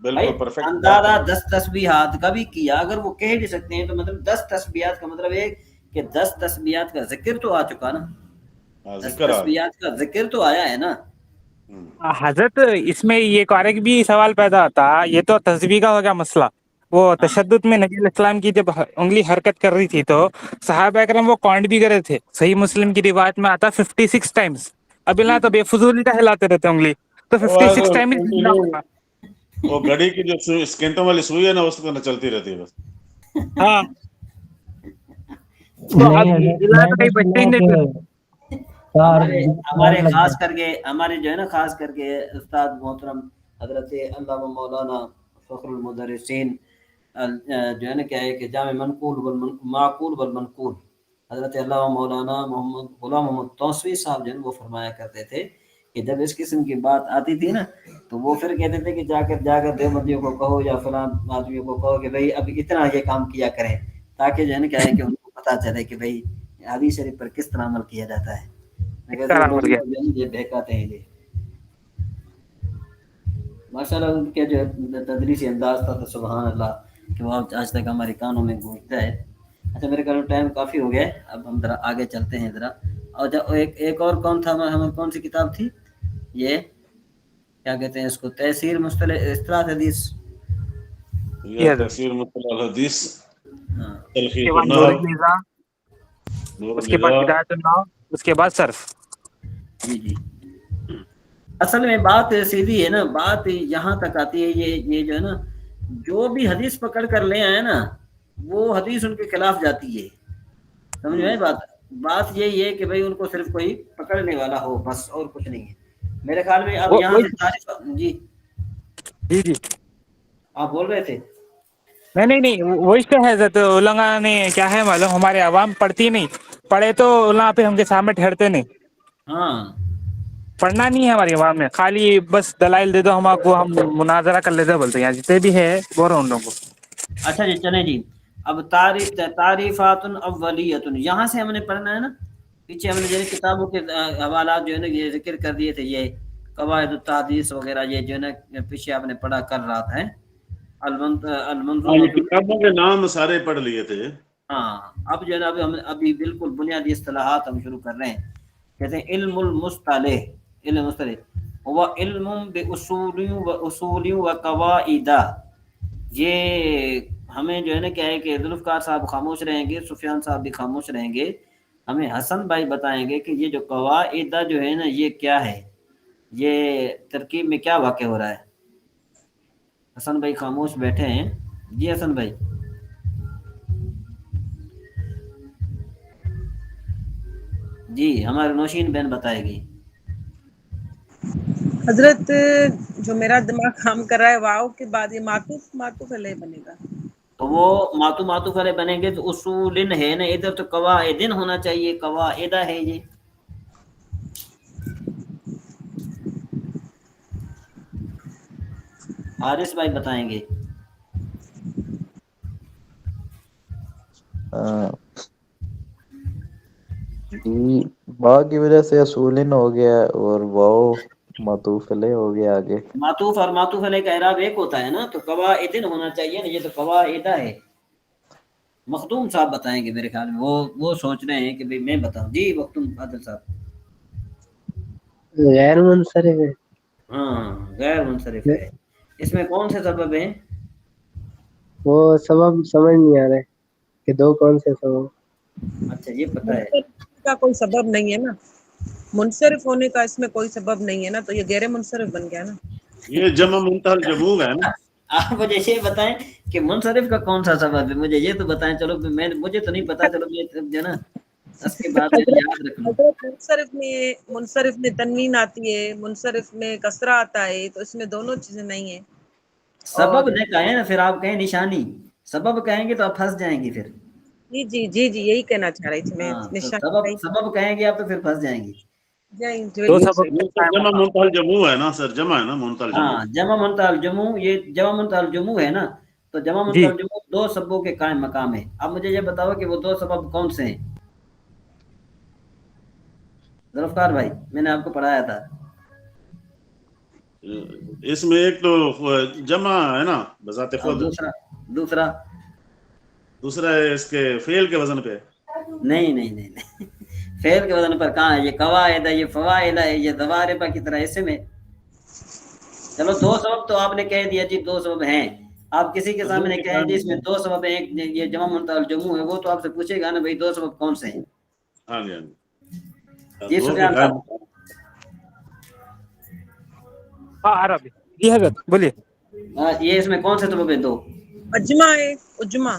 D: بالکل پرفیکٹ
A: اندازہ 10 تسبیحات کا بھی کیا. اگر وہ کہہ بھی سکتے ہیں تو مطلب 10 تسبیحات کا مطلب ہے کہ 10 تسبیحات کا ذکر تو آ چکا نا، 10 تسبیحات کا ذکر تو آیا ہے نا.
E: حضرت اس میں یہ ایک اور ایک بھی سوال پیدا ہوتا، یہ تو تسبیح کا ہو گیا مسئلہ. وہ تشدد میں نبی علیہ السلام کی جب انگلی حرکت کر رہی تھی تو صحابہ اکرام وہ کاؤنٹ بھی کرے تھے. صحیح مسلم کی روایت میں آتا 56 ٹائمز. اب اللہ تو بے فضولی کا ہلاتے رہتے انگلی تو 56 ٹائمز
D: وہ گھڑی کی جو سکنٹوں والی سوئی ہے نا اس کو نہ چلتی رہتی ہے بس.
E: ہاں
A: ہمارے خاص کر کے ہمارے جو ہے نا خاص کر کے استاد محترم حضرت علامہ مولانا فخر المدرسین جو ہے نا کیا ہے کہ جامع منقول معقول والمنقول حضرت علامہ مولانا محمد غلام محمد توسوی صاحب جو ہے وہ فرمایا کرتے تھے کہ جب اس قسم کی بات آتی تھی نا تو وہ پھر کہتے تھے کہ جا کر دیوبندیوں کو کہو یا فلاں آدمیوں کو کہو کہ بھئی اب اتنا یہ کام کیا کریں تاکہ جو ہے نا کیا ہے کہ ان کو پتہ چلے کہ بھئی حدیث شریف پر کس طرح عمل کیا جاتا ہے. یہ بہکاتے ہیں یہ ماشاء اللہ ان کے جو تدریسی انداز تھا تو سبحان اللہ کہ وہ آج تک ہمارے کانوں میں گونجتا ہے. اچھا میرے خیال ٹائم کافی ہو گیا ہے، اب ہم ذرا آگے چلتے ہیں ذرا. اور جب ایک اور کون تھا ہمیں کون سی کتاب تھی یہ کیا کہتے ہیں اس کو تفسیر مصطلح اصطلاح حدیث
D: تفسیر مصطلح الحدیث
E: اس کے بعد ہدایت الناظر اس کے بعد صرف.
A: جی جی اصل میں بات سیدھی ہے نا، بات یہاں تک آتی ہے یہ جو ہے نا جو بھی حدیث پکڑ کر لے آئے نا وہ حدیث ان کے خلاف جاتی ہے. سمجھ میں بات یہی ہے کہ بھئی ان کو صرف کوئی پکڑنے والا ہو بس اور کچھ نہیں ہے میرے خیال میں. اب یہاں سے تعریف جی
E: جی جی
A: آپ بول رہے تھے.
E: نہیں وہی تو ہے حضرت علماء نے کیا ہے معلوم ہمارے عوام پڑھتی نہیں، پڑھے تو علماء پہ ہم کے سامنے ٹھہرتے نہیں.
A: ہاں
E: پڑھنا نہیں ہے ہماری عوام میں، خالی بس دلائل دے دو ہم آپ کو ہم مناظرہ کر لیتے بولتے ہیں جتنے بھی ہے بول رہا ہوں ان لوگوں کو.
A: اچھا جی چلیں جی اب تعریفات اولیت یہاں سے ہم نے پڑھنا ہے نا. پیچھے ہم نے جو کتابوں کے حوالات جو ہے نا یہ ذکر کر دیے تھے، یہ قواعد التحدیث وغیرہ یہ جو ہے نا پیچھے آپ نے پڑھا کر رہا تھا.
D: کتابوں کے نام سارے پڑھ لیے تھے.
A: ہاں اب جو ہے نا ہم ابھی بالکل بنیادی اصطلاحات ہم شروع کر رہے ہیں. کہتے ہیں علم المصطلح هو علم باصول و قواعد. یہ ہمیں جو ہے نا کیا ہے کہ ذوالفقار صاحب خاموش رہیں گے، سفیان صاحب بھی خاموش رہیں گے، ہمیں حسن بھائی بتائیں گے کہ یہ جو قواعد جو ہے نا یہ کیا ہے، یہ ترکیب میں کیا واقع ہو رہا ہے. حسن بھائی خاموش بیٹھے ہیں. جی حسن بھائی جی ہمارے نوشین بہن بتائے گی.
B: حضرت جو میرا دماغ کام کر رہا ہے واؤ کے بعد یہ معطوف علیہ بنے گا.
A: تو وہ معطوف علیہ بنیں گے تو اصولن ہے نا, ادھر تو قواعدن ہونا چاہیے, قواعدہ ہے یہ. حارث بھائی بتائیں گے.
C: با کی وجہ سے اصولن ہو گیا اور واؤ معطوف علیہ ہو گیا آگے.
A: معطوف اور معطوف علیہ کا اعراب ایک ہوتا ہے نا, تو قواعدن ہونا چاہیے نا, یہ تو قواعدہ ہے. مخدوم صاحب بتائیں گے میرے خیال میں, وہ سوچ رہے ہیں کہ بھئی میں بتاؤں. جی مخدوم عادل صاحب.
F: غیر منصرف ہے.
A: ہاں غیر منصرف ہے. اس میں کون سے سبب ہیں؟
F: وہ سبب سمجھ نہیں آ رہے کہ دو کون سے سبب.
A: اچھا یہ پتہ ہے.
B: منصرف کا کوئی سبب نہیں ہے نا, منصرف ہونے کا اس میں کوئی سبب نہیں ہے نا, تو یہ غیر منصرف بن گیا نا.
D: یہ جمع منتہی الجموع ہے نا.
A: آپ مجھے یہ بتائیں کہ منصرف کا کون سا سبب ہے, مجھے یہ تو بتائیں. چلو مجھے تو نہیں پتا, چلو میں جو ہے نا اس کے بعد میں یاد رکھ لوں.
B: منصرف میں تنوین آتی ہے, منصرف میں کسرہ آتا ہے, تو اس میں دونوں چیزیں نہیں ہیں.
A: سبب نے کہیں نا, پھر آپ کہیں نشانی, سبب کہیں گے تو آپ پھنس جائیں گی پھر.
B: جی یہی کہنا چاہ رہی تھی میں.
A: ہاں تو سبب کہیں گے آپ تو پھر پھنس جائیں گی.
E: دو سبب
D: یہ تو جمع منتہی الجموع ہے نا سر, جمع ہے نا منتہی الجموع.
A: ہاں جمع منتہی الجموع, یہ جمع منتہی الجموع ہے نا, تو جمع منتہی
E: جی
A: الجموع دو سببوں کے قائم مقام ہے. اب مجھے یہ بتاؤ کہ وہ دو سبب کون سے ہیں؟ ذوالفقار بھائی میں نے آپ کو پڑھایا تھا.
D: اس میں ایک تو جمع ہے نا بذات
A: اور
D: خود,
A: دوسرا
D: ہے اس کے فعل کے وزن پہ.
A: نہیں فعل کے وزن پر کہاں ہے؟ یہ قواعد ہے, یہ فوائد ہے, یہ ضوارب کی طرح ایسے میں. چلو دو سبب تو آپ نے کہہ دیا جی, دو سبب ہیں. آپ کسی کے سامنے کہیں جی اس میں دو سبب ہیں, ایک یہ جمع منتہی الجموع ہے, وہ تو آپ سے پوچھے گا نا بھائی دو سبب کون سے ہیں.
D: ہاں جی
A: جی
D: دو کے
A: سفیان
D: قائم.
A: صاحب.
E: عربی. جی حضرت بولیے.
A: یہ اس میں کون سے سبب ہیں دو؟
B: اجماع ہے, اجماع.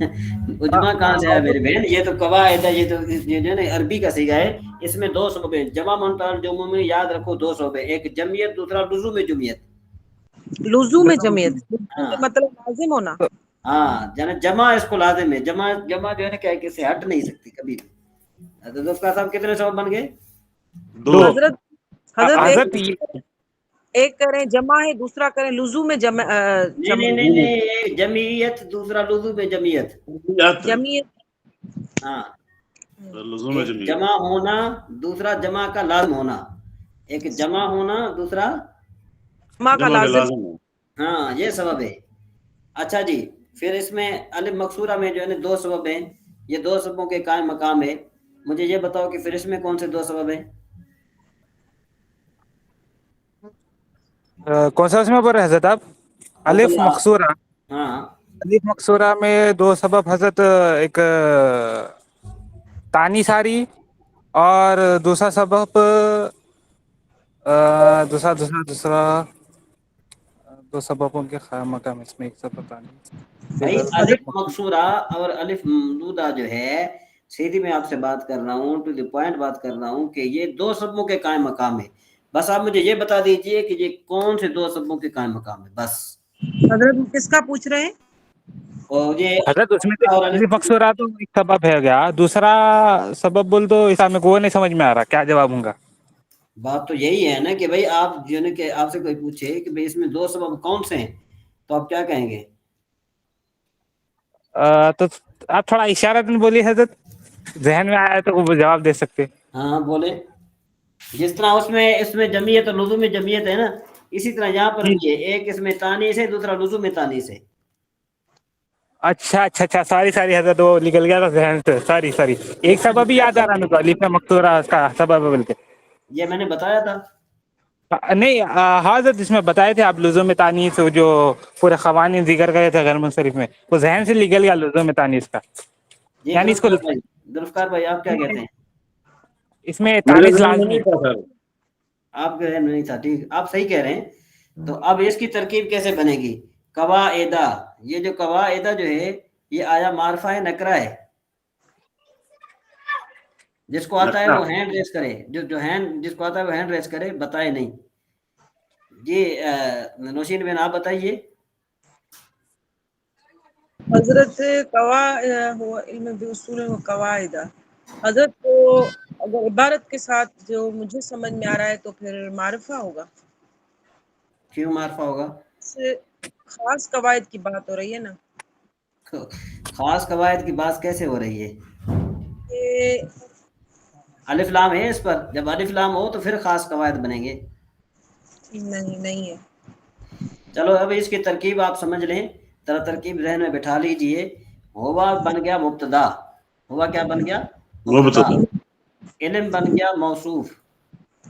A: اجماع کہاں سے ہے میری بہن؟ یہ تو قواعد ہے, یہ تو جو ہے نا عربی کا صیغہ ہے. اس میں دو سبب ہیں. جمع منتہی الجموع میں یاد رکھو دو سبب ہیں, ایک جمعیت, دوسرا لزوم جمعیت.
B: لزوم جمعیت
A: ہاں
B: مطلب لازم ہونا.
A: ہاں جمع اس کو لازم ہے. جمع جو ہے نا کہ سے ہٹ نہیں سکتی کبھی بھی. تو ذوالفقار صاحب کتنے سبب بن گئے؟
D: دو.
B: حضرت
E: حضرت
B: ایک کریں جمع ہے, دوسرا کریں لزوم جمع.
A: نہیں جمعیت, دوسرا لزوم جمعیت.
B: جمعیت.
A: ہاں
D: لزوم
A: ایک
D: جمعیت.
A: جمع ہونا, دوسرا جمع کا لازم ہونا. ایک جمع ہونا, دوسرا
B: جمع کا
D: جمع کے
B: لازم.
D: لازم ہے.
A: ہاں یہ سبب ہے. اچھا جی, پھر اس میں الف مقصورہ میں جو ہے نا دو سبب ہیں, یہ دو سببوں کے قائم مقام ہے. مجھے یہ بتاؤ کہ پھر اس میں کون سے دو سبب ہیں؟
E: کون سا اس میں بول رہے حضرت آپ؟ الف مقصورہ.
A: ہاں
E: الف مقصورہ میں دو سبب حضرت, ایک تانی ساری, اور دوسرا سبب دوسرا دو سببوں کے قائم مقام. اس میں ایک سبب
A: بھائی الف مقصورہ اور الف ممدودہ جو ہے, سیدھی میں آپ سے بات کر رہا ہوں, ٹو دی پوائنٹ بات کر رہا ہوں کہ یہ دو سببوں کے قائم مقام ہے. بس آپ مجھے یہ بتا دیجئے کہ یہ کون سے دو سببوں کے قائم مقام ہے بس.
B: حضرت کس کا پوچھ رہے ہیں؟
A: اور یہ
E: حضرت اس میں
A: اور
E: الف مقصورہ تو ایک سبب ہے گیا, دوسرا سبب بول تو اس میں کو نہیں سمجھ میں آ رہا, کیا جواب ہوں گا؟
A: بات تو یہی ہے نا کہ بھائی آپ جو ہے کہ آپ سے کوئی پوچھے کہ بھائی اس میں دو سبب کون سے ہیں, تو آپ کیا کہیں گے؟
E: تو آپ تھوڑا اشارت میں بولیے حضرت, ذہن میں آیا تو وہ جواب دے سکتے.
A: ہاں بولے. جس طرح اس میں جمعیت اور لزوم جمعیت ہے نا, اسی طرح یہاں پر بھی ہے. ایک اس میں تانیث ہے, دوسرا لزوم تانیث ہے.
E: اچھا ساری حضرت وہ نکل گیا تھا ذہن سے, ساری ایک سبب بھی یاد آ رہا میرے کو, الف مقصورہ کا سبب بول کے.
A: یہ میں نے بتایا تھا.
E: نہیں حضرت اس میں بتائے تھے آپ لزوم تانیث, جو پورے قوانین ذکر کرے تھے غیر منصرف میں, وہ ذہن سے نکل گیا لزوم تانیث کا.
A: جی
E: یعنی اس کو
A: ذوالفقار بھائی آپ کیا کہتے ہیں؟
E: اس میں
D: میرے
E: تانیث
D: ذہن میں
E: لازمی
D: نہیں تھا سر.
A: آپ کے ذہن میں نہیں تھا, ٹھیک, آپ صحیح کہہ رہے ہیں. تو اب اس کی ترکیب کیسے بنے گی؟ قواعدہ. یہ جو قواعدہ جو ہے یہ آیا معرفہ ہے نکرہ ہے؟ جس کو آتا ہے
D: نقرہ
A: وہ ہینڈ ریز کرے, جو ہینڈ جس کو آتا ہے وہ ہینڈ ریز کرے, بتائے نہیں. جی نوشین بن آپ بتائیے.
B: حضرت هو علم باصول و قواعد. حضرت تو اگر عبارت کے ساتھ جو مجھے سمجھ میں آ رہا ہے تو پھر معرفہ ہوگا.
A: کیوں معرفہ ہوگا؟
B: سے خاص قواعد کی بات ہو رہی ہے نا.
A: خاص قواعد کی بات کیسے ہو رہی ہے؟
B: کہ
A: الف لام ہے اس پر, جب الف لام ہو تو پھر خاص قواعد بنیں گے.
B: نہیں ہے.
A: چلو اب اس کی ترکیب آپ سمجھ لیں, ترکیب ذہن میں بٹھا لیجئے. ہوا بن گیا مبتدا, ہوا کیا بن گیا؟ مبتدا. علم بن گیا موصوف,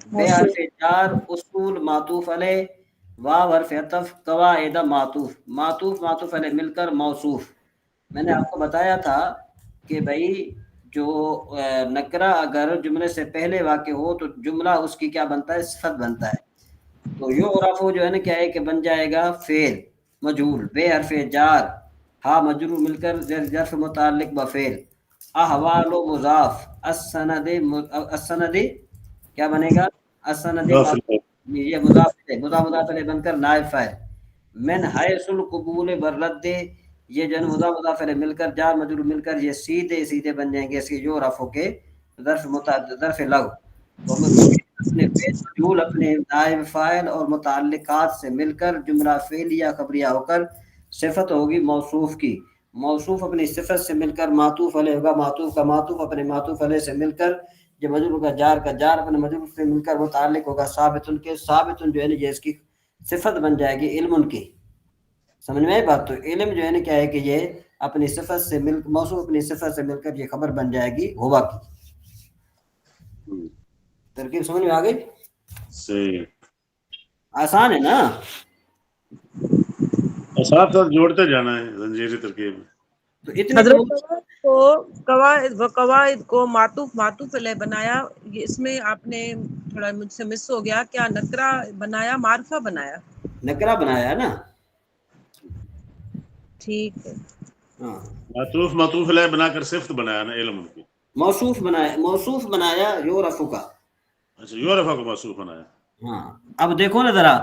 A: بے حرف جار اصول معطوف علیہ, واو حرف عطف قواعد معطوف, معطوف علیہ مل کر موصوف. میں نے آپ کو بتایا تھا کہ بھائی جو نکرہ اگر جملے سے پہلے واقع ہو تو جملہ اس کی کیا بنتا ہے؟ صفت بنتا ہے. تو یعرف جو ہے نا کیا ہے کہ بن جائے گا فعل مجہول, بے حرف جار ہا مجرور مل کر ظرف متعلق بفعل, احوال و مضاف, السند کیا بنے گا؟ السند یہ مضاف علیہ بن کر نائب فاعل. من حیث القبول والرد, یہ جو ہے مضاف علیہ مل کر جار مجرور مل کر یہ سیدھے بن جائیں گے اس کی یعرف کے ظرف لغو. اپنے مجہول اپنے نائب فاعل اور متعلقات سے مل کر جملہ فعلیہ خبریہ ہو کر صفت ہوگی موصوف کی. موصوف اپنی صفت سے مل کر معطوف علیہ ہوگا, معطوف کا معطوف اپنے معطوف علیہ سے مل کر جو مجرور کا جار اپنے مجرور سے مل کر متعلق ہوگا ثابتن کے, ثابتن جو ہے نا یہ اس کی صفت بن جائے گی علم کی. سمجھ میں آئی بات؟ تو علم جو ہے نا کیا ہے کہ یہ اپنی صفت سے مل موصوف اپنی صفت سے مل کر یہ خبر بن جائے گی ہوا کی. ترکیب سمجھ میں آ گئی؟
D: صحیح,
A: آسان ہے نا.
D: ساتھ ساتھ جوڑتے جانا ہے زنجیری ترکیب.
A: تو اتنے
B: حضرت کو قواعد کو معطوف علیہ بنایا, اس میں آپ نے تھوڑا مجھ سے مس ہو گیا, کیا نکرہ بنایا معرفہ بنایا؟
A: نکرہ بنایا ہے نا.
B: ٹھیک ہے.
A: ہاں
D: معطوف علیہ بنا کر صفت بنایا نا علم کی.
A: موصوف بنایا یعرف کا.
D: اچھا یعرف کو موصوف بنایا.
A: ہاں اب دیکھو نا ذرا,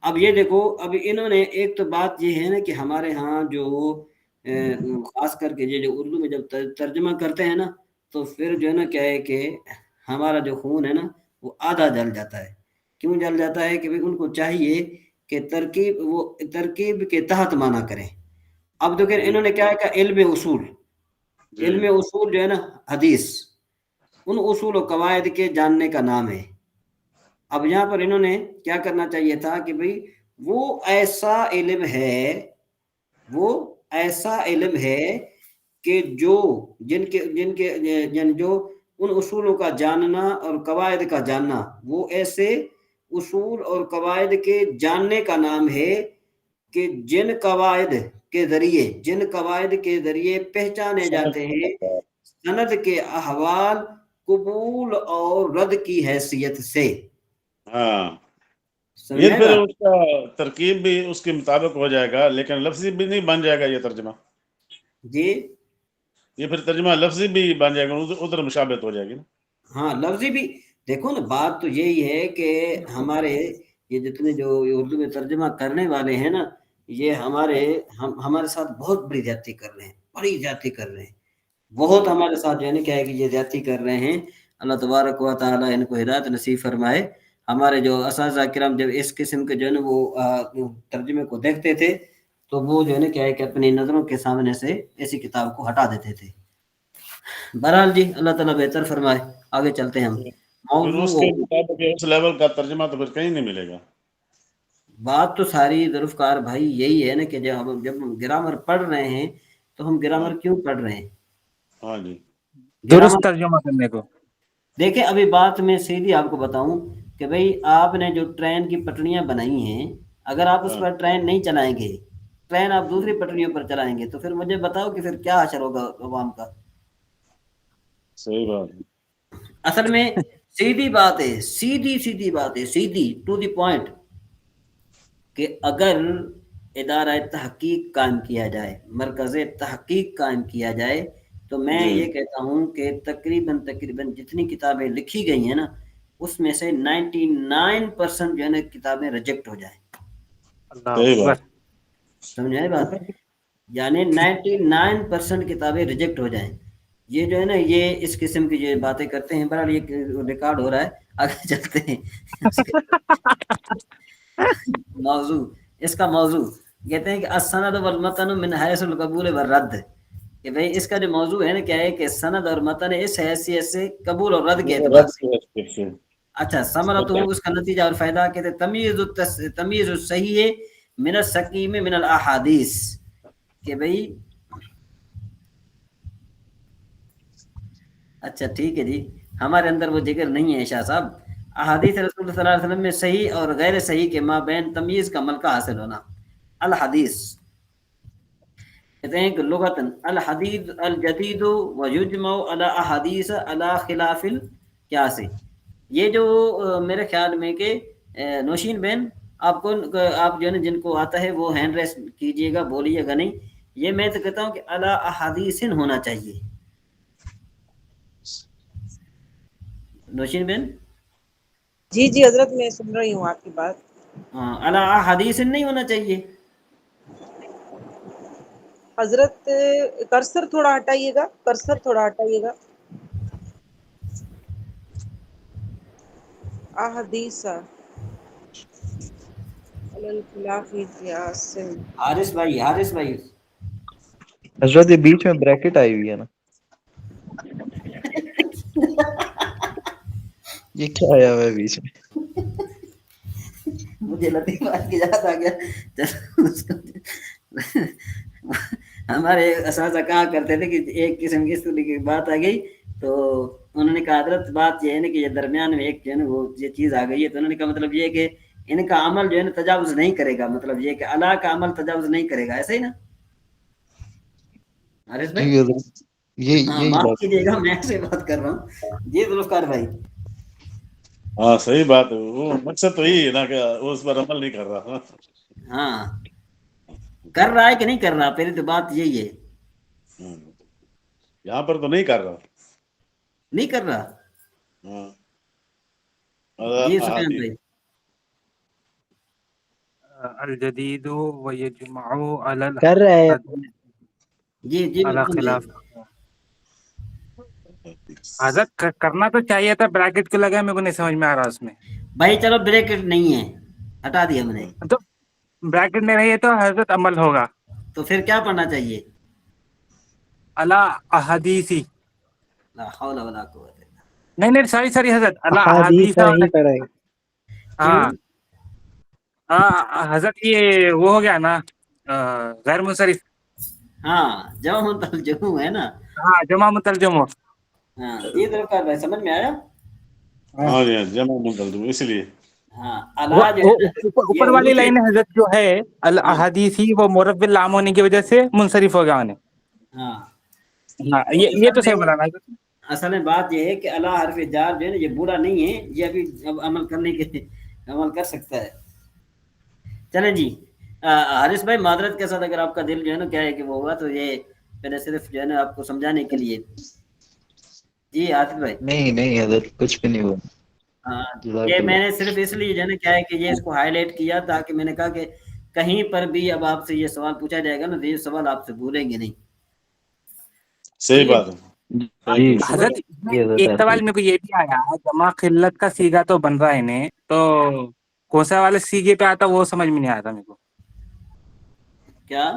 A: اب یہ دیکھو, اب انہوں نے ایک تو بات یہ ہے نا کہ ہمارے ہاں جو خاص کر کے یہ جو اردو میں جب ترجمہ کرتے ہیں نا تو پھر جو ہے نا کیا ہے کہ ہمارا جو خون ہے نا وہ آدھا جل جاتا ہے. کیوں جل جاتا ہے؟ کہ ان کو چاہیے کہ ترکیب کے تحت معنی کریں. اب دیکھیں انہوں نے کیا کہا, علم اصول. علم اصول جو ہے نا حدیث, ان اصول و قواعد کے جاننے کا نام ہے. اب یہاں پر انہوں نے کیا کرنا چاہیے تھا کہ بھئی وہ ایسا علم ہے کہ جو جو ان اصولوں کا جاننا اور قواعد کا جاننا, وہ ایسے اصول اور قواعد کے جاننے کا نام ہے کہ جن قواعد کے ذریعے پہچانے جاتے ہیں سند کے احوال قبول اور رد کی حیثیت سے.
D: ہاں
A: سمجھ
D: یہ
A: آئے
D: پھر
A: بات؟
D: اس کا ترکیب بھی اس کے مطابق ہو جائے گا, لیکن لفظی بھی نہیں بن جائے گا یہ ترجمہ.
A: جی
D: یہ پھر ترجمہ لفظی بھی بن جائے گا, ادھر مشابہت ہو جائے گی نا.
A: ہاں لفظی بھی. دیکھو نا بات تو یہی ہے کہ ہمارے یہ جتنے جو اردو میں ترجمہ کرنے والے ہیں نا, یہ ہمارے ساتھ بہت بڑی زیادتی کر رہے ہیں, بہت ہمارے ساتھ جو ہے نا کیا ہے کہ یہ زیادتی کر رہے ہیں. اللہ تبارک و تعالی ان کو ہدایت نصیب فرمائے. ہمارے جو اساتذہ کرام جب اس قسم کے جو ہے نا وہ ترجمے کو دیکھتے تھے تو وہ جو ہے نا کیا ہے کہ اپنی نظروں کے سامنے سے ایسی کتاب کو ہٹا دیتے تھے. بہرحال جی اللہ تعالیٰ بہتر فرمائے, آگے چلتے ہیں ہم.
D: پھر اس کے مطابق اس لیول کا ترجمہ تو پھر کہیں نہیں ملے گا.
A: بات تو ساری ظرفکار بھائی یہی ہے نا کہ جب ہم گرامر پڑھ رہے ہیں تو ہم گرامر کیوں پڑھ رہے ہیں؟
D: ہاں جی
E: درست ترجمہ کرنے کو.
A: دیکھیں ابھی بات میں سیدھی آپ کو بتاؤں کہ بھئی آپ نے جو ٹرین کی پٹریاں بنائی ہیں, اگر آپ اس پر ٹرین نہیں چلائیں گے, ٹرین آپ دوسری پٹریوں پر چلائیں گے, تو پھر مجھے بتاؤ کہ پھر کیا اثر ہوگا عوام کا.
D: صحیح بات ہے.
A: اصل میں سیدھی بات ہے, سیدھی ٹو دی پوائنٹ, کہ اگر ادارہ تحقیق قائم کیا جائے, مرکز تحقیق قائم کیا جائے, تو میں یہ کہتا ہوں کہ تقریباً جتنی کتابیں لکھی گئی ہیں نا اس میں سے 99% جو ہے نا کتابیں ریجیکٹ ہو جائیں.
D: صحیح بات.
A: سمجھائے بات؟ یعنی 99% کتابیں ریجیکٹ ہو جائیں. یہ جو ہے نا یہ اس قسم کی جو باتیں کرتے ہیں. بہرحال یہ ریکارڈ ہو رہا ہے, آگے چلتے ہیں. موضوع اس کا موضوع کہتے ہیں کہ السند والمتن من حیث القبول والرد, کہ بھئی اس کا جو موضوع ہے نا کیا ہے کہ سند اور متن اس حیثیت سے قبول اور رد کے اعتبار سے. اچھا, ثمرۃ اس کا نتیجہ اور فائدہ کہتے ہیں تمیز الصحیح من السقیم من الاحادیث, کہ بھئی اچھا ٹھیک ہے جی, ہمارے اندر وہ ذکر نہیں ہے شاہ صاحب. احادیث رسول صلی اللہ علیہ وسلم میں صحیح اور غیر صحیح کے مابین تمیز کا ملکہ حاصل ہونا. الحدیث کہتے ہیں کہ لغتاً الحدیث الجدید ویجمع علی احادیث علی خلاف القیاس. یہ جو میرے خیال میں کہ نوشین بین آپ جو ہے نا جن کو آتا ہے وہ ہینڈ ریس کیجئے گا, بولیے گا نہیں. یہ میں تو کہتا ہوں کہ علی احادیث ہونا چاہیے. نوشین بین
B: جی جی حضرت میں سن رہی ہوں آپ کی بات.
A: ہاں, علی احادیث نہیں ہونا چاہیے.
B: حضرت کرسر تھوڑا ہٹائیے گا, کرسر تھوڑا ہٹائیے گا. احادیث علی الخلاف قیاس.
A: حارث بھائی
C: حضرت یہ بیچ میں بریکٹ آئی ہوئی ہے نا, یہ کیا آیا ہوا ہے بیچ میں؟
A: مجھے لطیف بات کی یاد آ گیا. ہمارے اساتذہ کہا کرتے تھے کہ ایک قسم کی اس طرح کی بات آ گئی تو انہوں نے کہا حضرت بات یہ ہے نا کہ یہ درمیان میں ایک جو ہے نا وہ یہ چیز آ گئی ہے. تو انہوں نے کہا مطلب یہ کہ ان کا عمل جو ہے نا تجاوز نہیں کرے گا, مطلب یہ کہ اللہ کا عمل تجاوز نہیں کرے گا, ایسا ہی نا حارث بھائی؟ ہاں,
C: یہی
A: معاف
C: بات.
A: کیجیے گا میں سے بات کر رہا ہوں. جی ذوالفقار بھائی.
D: ہاں صحیح بات ہے, وہ مقصد تو یہی ہے نا کہ وہ اس پر عمل نہیں کر رہا.
A: ہاں, کر رہا ہے کہ نہیں کر رہا, پہلے تو بات یہی ہے.
D: یہاں پر تو نہیں کر رہا.
A: نہیں کر رہا. جی سفیان بھائی.
E: الجدید ویجمع علی
F: کر رہے ہیں.
A: جی
E: خلاف. حضرت کرنا تو چاہیے تھا, بریکٹ کو لگا, میرے کو نہیں سمجھ میں آ رہا اس میں.
A: بھائی چلو بریکٹ نہیں ہے, ہٹا دیا میں نے.
E: تو بریکٹ میں رہیے تو حضرت عمل ہوگا.
A: تو پھر کیا پڑھنا چاہیے؟
E: علی احادیثی.
A: لا حول ولا قوت الا
E: نہیں سوری حضرت, علی
F: احادیث
E: احادیث.
F: ہی پڑھیں.
E: ہاں حضرت یہ وہ ہو گیا نا غیر منصرف.
A: ہاں, جمع مترجم ہے نا.
E: ہاں, جمع مترجم ہو.
A: ہاں جی ذوالفقار بھائی سمجھ میں آیا.
D: ہاں جی, جمع مترجم اس لیے.
A: ہاں, اللہ جو ہے یہ
E: اوپر
A: اردو
E: والی
A: کے.
E: لائن حضرت جو ہے الاحادیثی, وہ معرف باللام ہونے کی وجہ سے منصرف ہو گیا انہیں.
A: ہاں,
E: ہاں,
A: تو
E: یہ تو صحیح بولا نا.
A: اصل میں بات یہ ہے کہ اللہ حرف جار جو ہے نا یہ برا نہیں ہے, یہ ابھی اب عمل کرنے کے عمل کر سکتا ہے. چلیں جی, حارث بھائی معذرت کے ساتھ اگر آپ کا دل جو ہے نا کیا ہے کہ وہ ہوگا تو یہ میں نے صرف جو ہے نا آپ کو سمجھانے کے لیے. جی عاطف بھائی.
C: نہیں حضرت کچھ بھی نہیں ہوا.
A: ہاں,
C: جزاک
A: یہ میں
C: اللہ.
A: نے صرف اس لیے جو ہے نا کیا ہے کہ یہ اس کو ہائی لائٹ کیا تاکہ میں نے کہا کہ کہیں پر بھی اب آپ سے یہ سوال پوچھا جائے گا نا تو یہ سوال آپ سے بھولیں گے نہیں.
D: صحیح بات ہے.
C: جی
E: حضرت
C: یہ حضرت
E: ایک
C: ایسے
E: سوال
C: ہی.
E: میرے کو یہ بھی آیا, جمع قلت کا سیگا تو بن رہا ہے انہیں, تو کون سا والے سیگے پہ آتا وہ سمجھ میں نہیں آیا تھا میرے کو.
A: کیا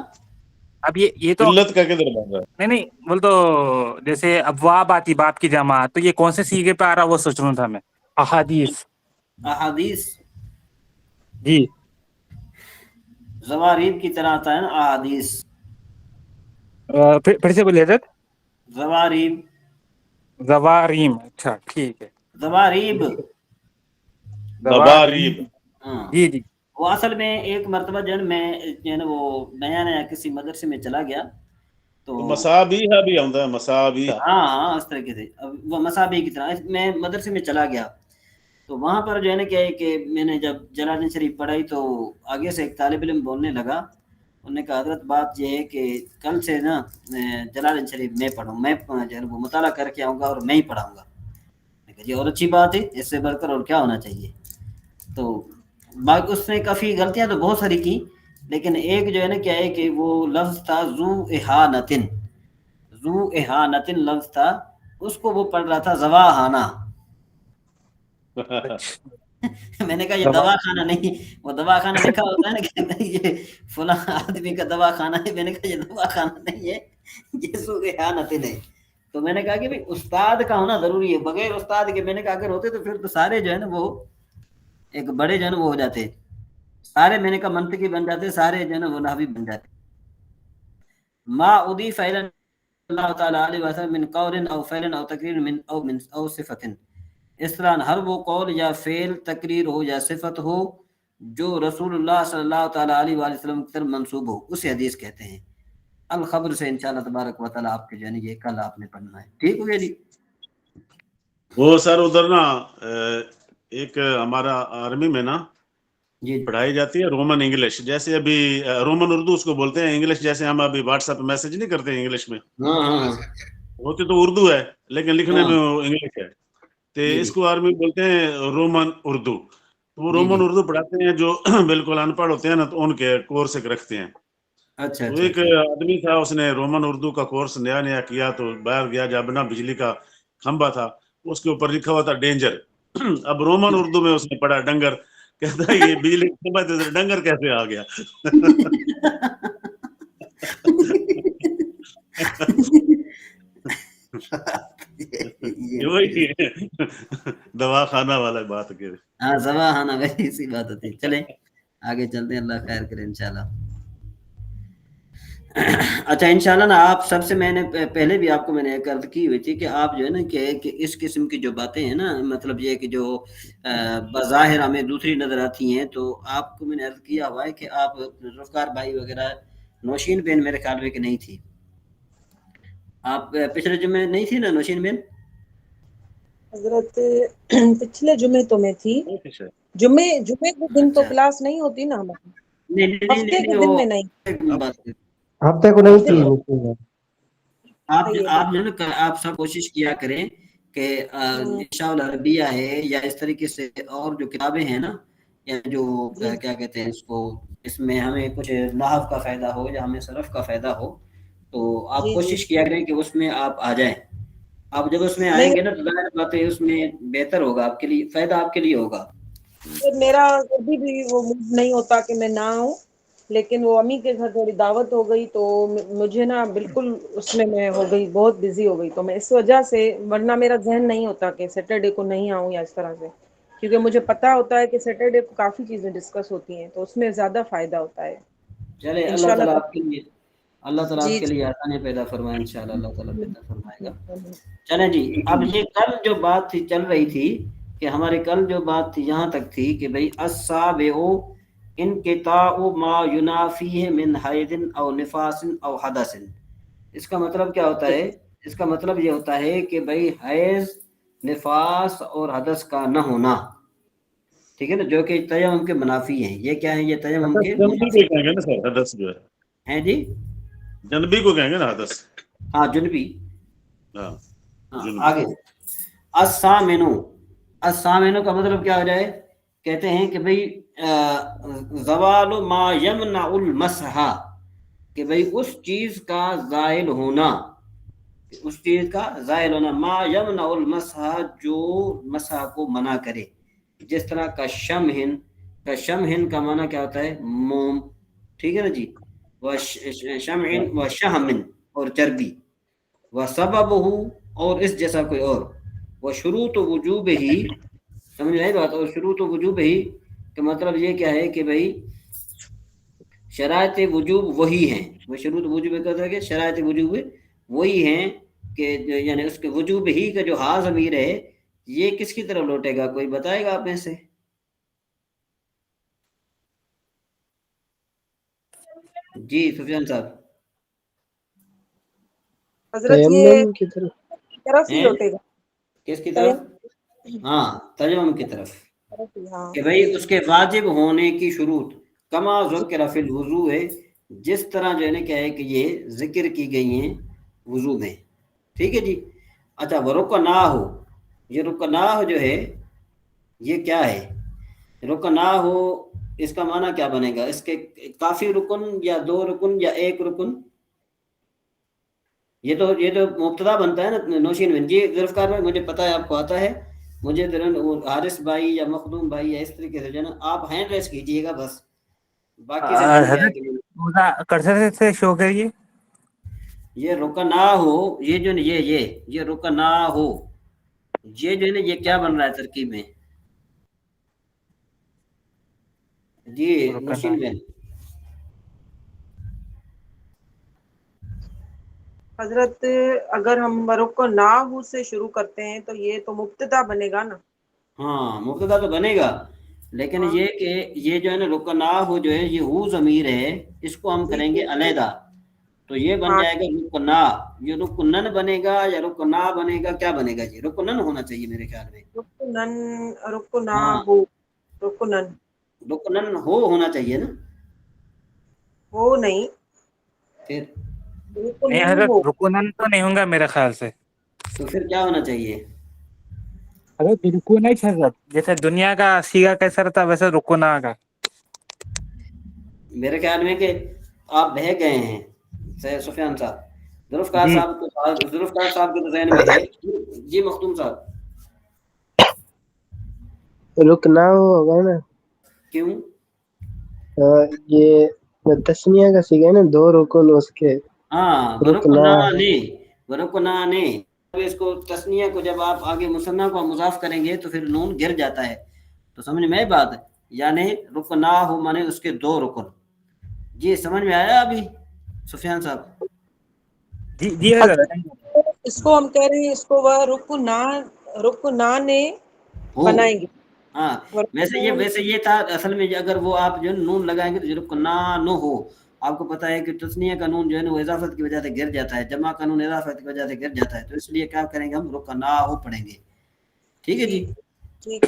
E: اب یہ تو
D: قلت کا کدھر بن رہا ہے؟
E: نہیں بول تو جیسے ابواب آتی باپ کی جمع, تو یہ کون سے سیگے پہ آ رہا وہ سوچ رہا تھا میں. احادیث.
A: احادیث
E: جی,
A: زوارید کی طرح آتا ہے نا احادیث.
E: پھر سے بولیے حضرت.
A: زوارید.
E: زواریم. اچھا ٹھیک ہے.
A: زواریب.
D: زواریب.
A: ہاں,
E: جی
A: وہ اصل میں ایک مرتبہ جو ہے نا وہ نیا کسی مدرسے میں چلا گیا تو
D: مسابیہ بھی آتا ہے, مسابیہ.
A: ہاں اس طریقے سے وہ مسابی کی طرح میں مدرسے میں چلا گیا تو وہاں پر جو ہے نا کیا ہے کہ میں نے جب جلالدین شریف پڑھائی تو آگے سے ایک طالب علم بولنے لگا انہوں نے کہا حضرت بات یہ ہے کہ کل سے نا جلالین شریف میں پڑھوں، میں جو ہے وہ مطالعہ کر کے آؤں گا اور میں ہی پڑھاؤں گا۔ میں کہا جی اور اچھی بات ہے، اس سے بڑھ کر اور کیا ہونا چاہیے۔ تو باقی اس نے کافی غلطیاں تو بہت ساری کی، لیکن ایک جو ہے نا کیا ہے کہ وہ لفظ تھا ذو احانتن، ذو احانتن لفظ تھا، اس کو وہ پڑھ رہا تھا زواہانہ۔ میں نے کہا یہ دوا خانہ نہیں، وہ دوا خانہ لکھا ہوتا ہے نا کہ یہ فلاں آدمی کا دوا خانہ ہے، میں نے کہا یہ دوا خانہ نہیں ہے، یہ ذو احانتن ہے۔ تو میں نے کہا کہ بھئی استاد کا ہونا ضروری ہے، بغیر استاد کے میں نے کہا اگر ہوتے تو پھر تو سارے جو ہے نا وہ ایک بڑے جو ہے نا وہ ہو جاتے سارے، میں نے کہا منطقی بن جاتے سارے جو ہے نا وہ نحوی بن جاتے۔ ما اضیف الی اللہ تعالی علیہ وسلم من قول او فعل او تقریر من او صفت، اس طرح ہر وہ قول یا فعل، تقریر ہو یا صفت ہو جو رسول اللہ صلی اللہ تعالی علیہ وآلہ وسلم کی طرف منسوب ہو، اسے حدیث کہتے ہیں۔ الخبر سے انشاءاللہ تبارک و تعالی آپ کے جو ہے یہ کل آپ نے پڑھنا ہے، ٹھیک ہو گیا جی؟
D: وہ سر ادھر نا ایک ہمارا آرمی میں نا
A: جی
D: پڑھائی جاتی ہے رومن انگلش، جیسے ابھی رومن اردو اس کو بولتے ہیں، انگلش جیسے ہم ابھی واٹس ایپ میسج نہیں کرتے ہیں انگلش میں،
A: ہاں ہاں
D: ہوتی تو اردو ہے لیکن لکھنے
A: ہاں
D: میں وہ انگلش ہے، تو
A: جی
D: اس کو آرمی بولتے ہیں رومن اردو۔ وہ
A: جی
D: رومن
A: جی
D: اردو پڑھاتے ہیں جو بالکل ان پڑھ ہوتے ہیں نا، تو ان کے کورس ایک رکھتے ہیں۔
A: اچھا
D: تو
A: اچھا
D: ایک
A: اچھا
D: آدمی تھا، اس نے رومن اردو کا کورس نیا نیا کیا، تو باہر گیا جب نا بجلی کا کھمبا تھا، اس کے اوپر لکھا ہوا تھا ڈینجر۔ اب رومن اردو میں اس نے پڑھا ڈنگر، کہتا ہے یہ بجلی کا کھمبا تھا، ڈنگر کیسے آ گیا؟ وہی دوا خانہ والا بات کے۔
A: ہاں زواہانہ وہی سی بات ہوتی ہے۔ چلیں آگے چلتے ہیں، اللہ خیر کرے انشاءاللہ۔ اچھا انشاءاللہ نا آپ سب سے، میں نے پہلے بھی آپ کو میں نے ایک عرض کی ہوئی تھی کہ آپ جو ہے نا کہ اس قسم کی جو باتیں ہیں نا، مطلب یہ کہ جو بظاہر ہمیں دوسری نظر آتی ہیں، تو آپ کو میں نے عرض کیا ہوا ہے کہ آپ ذوالفقار بھائی وغیرہ نوشین بین میرے خیال میں کہ نہیں تھی، آپ پچھلے جمعے نہیں تھی نا نوشین بین؟
B: حضرت پچھلے جمعے تو میں تھی، جمعے کے دن تو
A: اچھا
B: کلاس نہیں ہوتی نا ہماری،
A: نہیں
B: ہفتے کے دن میں نہیں۔
F: ہفتے کو نہیں تھی۔
A: آپ جو ہے نا آپ سب کوشش کیا کریں کہ انشاء العربیہ ہے یا اس طریقے سے اور جو کتابیں ہیں نا، یا جو کیا کہتے ہیں اس کو، اس میں ہمیں کچھ نحو کا فائدہ ہو یا ہمیں صرف کا فائدہ ہو، تو آپ کوشش کیا کریں کہ اس میں آپ آ جائیں۔ آپ جب اس میں آئیں گے نا تو ظاہر بات ہے اس میں بہتر ہوگا آپ کے لیے، فائدہ آپ کے لیے ہوگا۔
B: میرا کبھی بھی وہ موڈ نہیں ہوتا کہ میں نہ آؤں، لیکن وہ امی کے گھر تھوڑی دعوت ہو گئی تو مجھے نا بالکل اس میں ہو گئی، بہت بزی ہو گئی، تو میں اس وجہ سے، ورنہ میرا ذہن نہیں ہوتا کہ سیٹرڈے کو نہیں آؤں یا اس طرح سے، کیونکہ مجھے پتا ہوتا ہے کہ سیٹرڈے کو کافی چیزیں ڈسکس ہوتی ہیں تو اس میں زیادہ فائدہ ہوتا ہے۔
A: چلے اللہ
B: انشاءاللہ
A: تعالیٰ آپ کے لیے، اللہ تعالیٰ آپ
B: جی
A: کے لیے آسانی پیدا فرمائے، انشاءاللہ اللہ تعالیٰ پیدا فرمائے گا۔
B: جی
A: چلیں جی، اب یہ کل جو بات تھی چل رہی تھی کہ ہماری کل جو بات تھی یہاں تک تھی کہ بھئی السابع انقطاع ما ینافیہ من حیض او نفاس او حدث۔ اس کا مطلب کیا ہوتا ہے؟ اس کا مطلب یہ ہوتا ہے کہ بھئی حیض، نفاس اور حدث کا نہ ہونا، ٹھیک ہے نا، جو کہ تیمم کے منافی ہیں۔ یہ کیا ہیں؟ یہ تیمم کے
D: جنبی کو کہیں گے نا سر، حدث جو ہے
A: ہیں جی،
D: جنبی کو کہیں گے نا حدث۔
A: ہاں جنبی،
D: ہاں
A: آگے السامنو، السامنو کا مطلب کیا ہو جائے؟ کہتے ہیں کہ بھئی زوال ما یمنع المسح، کہ بھئی اس چیز کا زائل ہونا، اس چیز کا زائل ہونا، ما یمنع المسح، جو مسح کو منع کرے، جس طرح کا شمہن، کا شمہن کا معنی کیا ہوتا ہے؟ موم، ٹھیک ہے نا جی، شمعن و شہمن اور چربی، و سببہ اور اس جیسا کوئی اور، وہ شروط وجوب ہی، سمجھ رہے بات، اور شروط وجوب ہی کا مطلب یہ کیا ہے کہ بھئی شرائط وجوب وہی ہیں، وہ شروط وجوب کہتا ہے کہ شرائط وجوب وہی ہیں کہ یعنی اس کے وجوب ہی کا جو ہا ضمیر ہے یہ کس کی طرف لوٹے گا؟ کوئی بتائے گا آپ میں سے؟ جی سفیان صاحب،
B: حضرت یہ
F: تیمم کی
B: طرف ہی لوٹے گا،
A: کس کی طرف؟ ہاں تیمم کی طرف،
B: ہاں
A: کہ بھئی اس کے واجب ہونے کی شروط، کما ذکر فی الوضوء ہے، جس طرح جو ہے نا کیا ہے کہ یہ ذکر کی گئی ہیں وضو میں. ٹھیک ہے جی. اچھا ورکنا ہو، یہ رکنا ہو جو ہے یہ کیا ہے؟ رکنا ہو اس کا معنی کیا بنے گا؟ اس کے کافی رکن یا 2 رکن یا 1 رکن؟ یہ تو مبتدا بنتا ہے نا نوشین بن جی. ذوالفقار بھائی مجھے پتا ہے آپ کو آتا ہے، مجھے حارث بھائی یا مخدوم بھائی یا اس طریقے سے جو ہے نا آپ ہینڈ ریس کیجیے گا بس، باقی سے سمجھ آئے کہ
E: کرسر سے شو کریے.
A: یہ رکنا ہو، یہ جو یہ رکنا ہو، یہ جو ہے نا یہ کیا بن رہا ہے ترکیب میں؟ جی نوشین بن.
B: حضرت اگر ہم رکنا سے شروع کرتے ہیں تو یہ تو مبتدا بنے گا نا.
A: ہاں مبتدا تو بنے گا، لیکن
B: ہاں.
A: یہ کہ یہ جو ہے نا رکنا ہو جو ہے یہ ہو ضمیر ہے، اس کو ہم
B: جی
A: کریں گے علیحدہ، تو یہ بن
B: ہاں
A: جائے گا رکنا. یہ رکنن بنے گا یا رکنا بنے گا؟ کیا بنے گا جی؟ رکنن ہونا چاہیے میرے خیال میں.
B: رکنا
A: ہاں
B: ہو، رکنن
A: رکنن ہو ہونا چاہیے نا.
B: ہو نہیں،
A: پھر
E: نہیں
B: رکنن
E: حضرت
B: ہو.
E: رکونن تو نہیں ہوں گا میرے خیال سے.
A: تو پھر کیا ہونا چاہیے؟
E: حضرت رکو نہیں حضرت، جیسے دنیا کا سیگا کیسا رہتا ویسے رکونا کا.
A: میرے خیال میں کہ آپ بہ گئے ہیں سفیان صاحب. ذوالفقار
E: جی
A: صاحب کے ذہن میں ہے. جی مختوم صاحب
F: رکنا ہوگا نا.
A: کیوں؟
F: یہ تسنیہ کا سیکھا ہے نا، 2 رکن اس کے.
A: ہاں
F: رکنا
A: ورکنانے اس کو تسنیہ کو جب آپ آگے مثنیٰ کو مضاف کریں گے تو پھر نون گر جاتا ہے. تو سمجھ میں بات، یعنی رکنا ہو مانے اس کے 2 رکن. جی سمجھ میں آیا ابھی سفیان صاحب؟
E: جی جی حضرت.
B: اس کو ہم کہہ رہے ہیں، اس کو وہ رکنانے
A: ہو
B: بنائیں گے.
A: ہاں ویسے یہ تھا اصل میں. اگر وہ آپ جو ہے نون لگائیں گے تو رکنا نو ہو. آپ کو پتا ہے کہ تسنیہ کا نون جو ہے نا وہ اضافت کی وجہ سے گر جاتا ہے، جمع کا نون اضافت کی وجہ سے گر جاتا ہے، تو اس لیے کیا کریں گے ہم رکنا ہو پڑھیں گے. ٹھیک ہے جی.
B: ٹھیک.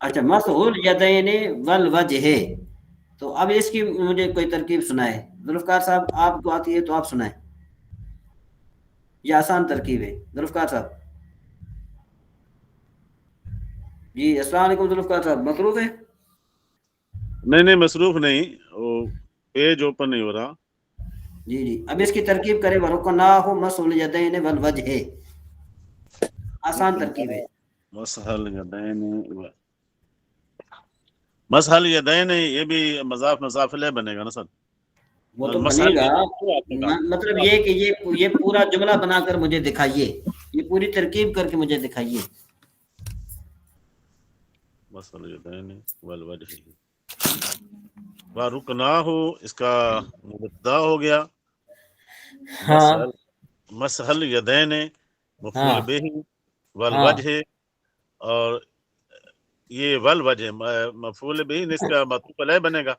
A: اچھا مفعول یدین والوجہ، تو اب اس کی مجھے کوئی ترکیب سنائے. ذوالفقار صاحب آپ کو آتی ہے تو آپ سنائیں، یہ آسان ترکیب ہے. ذوالفقار صاحب جی السلام علیکم. ذوالفقار صاحب مصروف ہے؟
D: نہیں مصروف نہیں، وہ پیج اوپن نہیں ہو رہا.
A: جی اب اس کی ترکیب کرے ورکناہ مفعول یدین والوجہ، آسان ترکیب ہے.
D: مسحل یدین، یہ بھی مضاف الیہ بنے گا نا سر؟
A: وہ تو بنے گا، مطلب یہ کہ یہ پورا جملہ بنا کر مجھے دکھائیے، یہ پوری ترکیب کر کے مجھے دکھائیے.
D: مسحل یدین والوجہ ورکناہ، اس کا مبتدا ہو گیا.
A: ہاں
D: مسحل یدین مفعول
A: ہاں
D: بہ
A: ہاں
D: والوجہ، اور یہ والوجہ مفعول بہ اس کا معطوف علیہ بنے گا.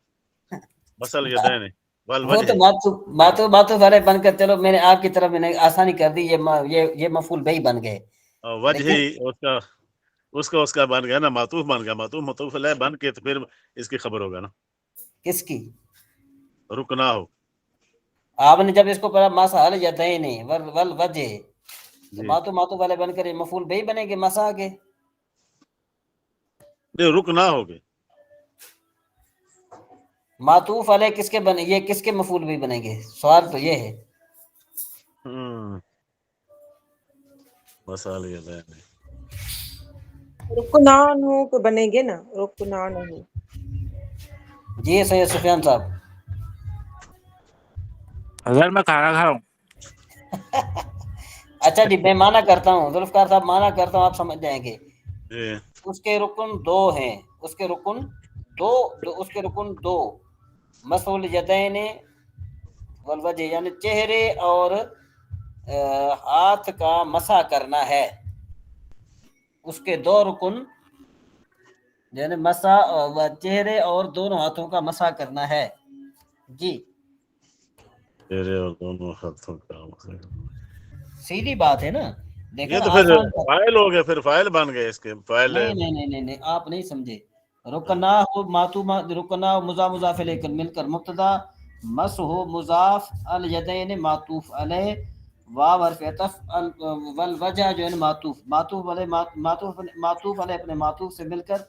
D: مسحل یدین
A: وہ تو باتوں والے بن کر، چلو میں نے آپ کی طرف میں نے آسانی کر دی، یہ مفعول بہ بن گئے.
D: وجہ اس کا بن گیا نا، معطوف بن گیا. معطوف علیہ بن کے تو پھر اس کی خبر ہوگا نا.
A: کس کی؟
D: رکنا ہو.
A: آپ نے جب اس کو پڑھا مسحل یدین والوجہ، تو
D: جی
A: ماتو والے بن کر مفعول بہ بنے گے مسا کے.
D: نہیں رکنا ہو گے.
A: معطوف علیہ کس کے بنے، یہ کس کے مفعول بھی بنیں گے؟ سوال تو یہ ہے.
D: مسحل یدین
B: رکنان ہو تو بنے گے نا، رکنان ہو.
A: جی سید سفیان صاحب
E: اگر میں کھانا کھا رہا ہوں.
A: اچھا جی میں مانا کرتا ہوں، ذوالفقار صاحب مانا کرتا ہوں، آپ سمجھ جائیں گے.
D: جی
A: اس کے رکن 2 ہیں، اس کے رکن دو مفعول یدین والوجہ، یعنی چہرے اور ہاتھ کا مسح کرنا ہے. اس کے 2 رکن یعنی مسح چہرے اور دونوں ہاتھوں کا مسح کرنا ہے. جی
D: تیرے اور دونوں ہاتھوں کا.
A: سیدھی بات ہے نا، دیکھیں
D: یہ
A: نا
D: تو پھر
A: آسان بات.
D: فائل ہو گئے، پھر فائل بن گئے اس کے فائل.
A: نہیں آپ نہیں سمجھے. رکنا ہو رکنا مضاف الیہ مل کر مبتدا، مسح مضاف، الیدین معطوف علیہ، واو حرف عطف، والوجہ جو ہے نا معطوف، معطوف علیہ معطوف علیہ اپنے معطوف سے مل کر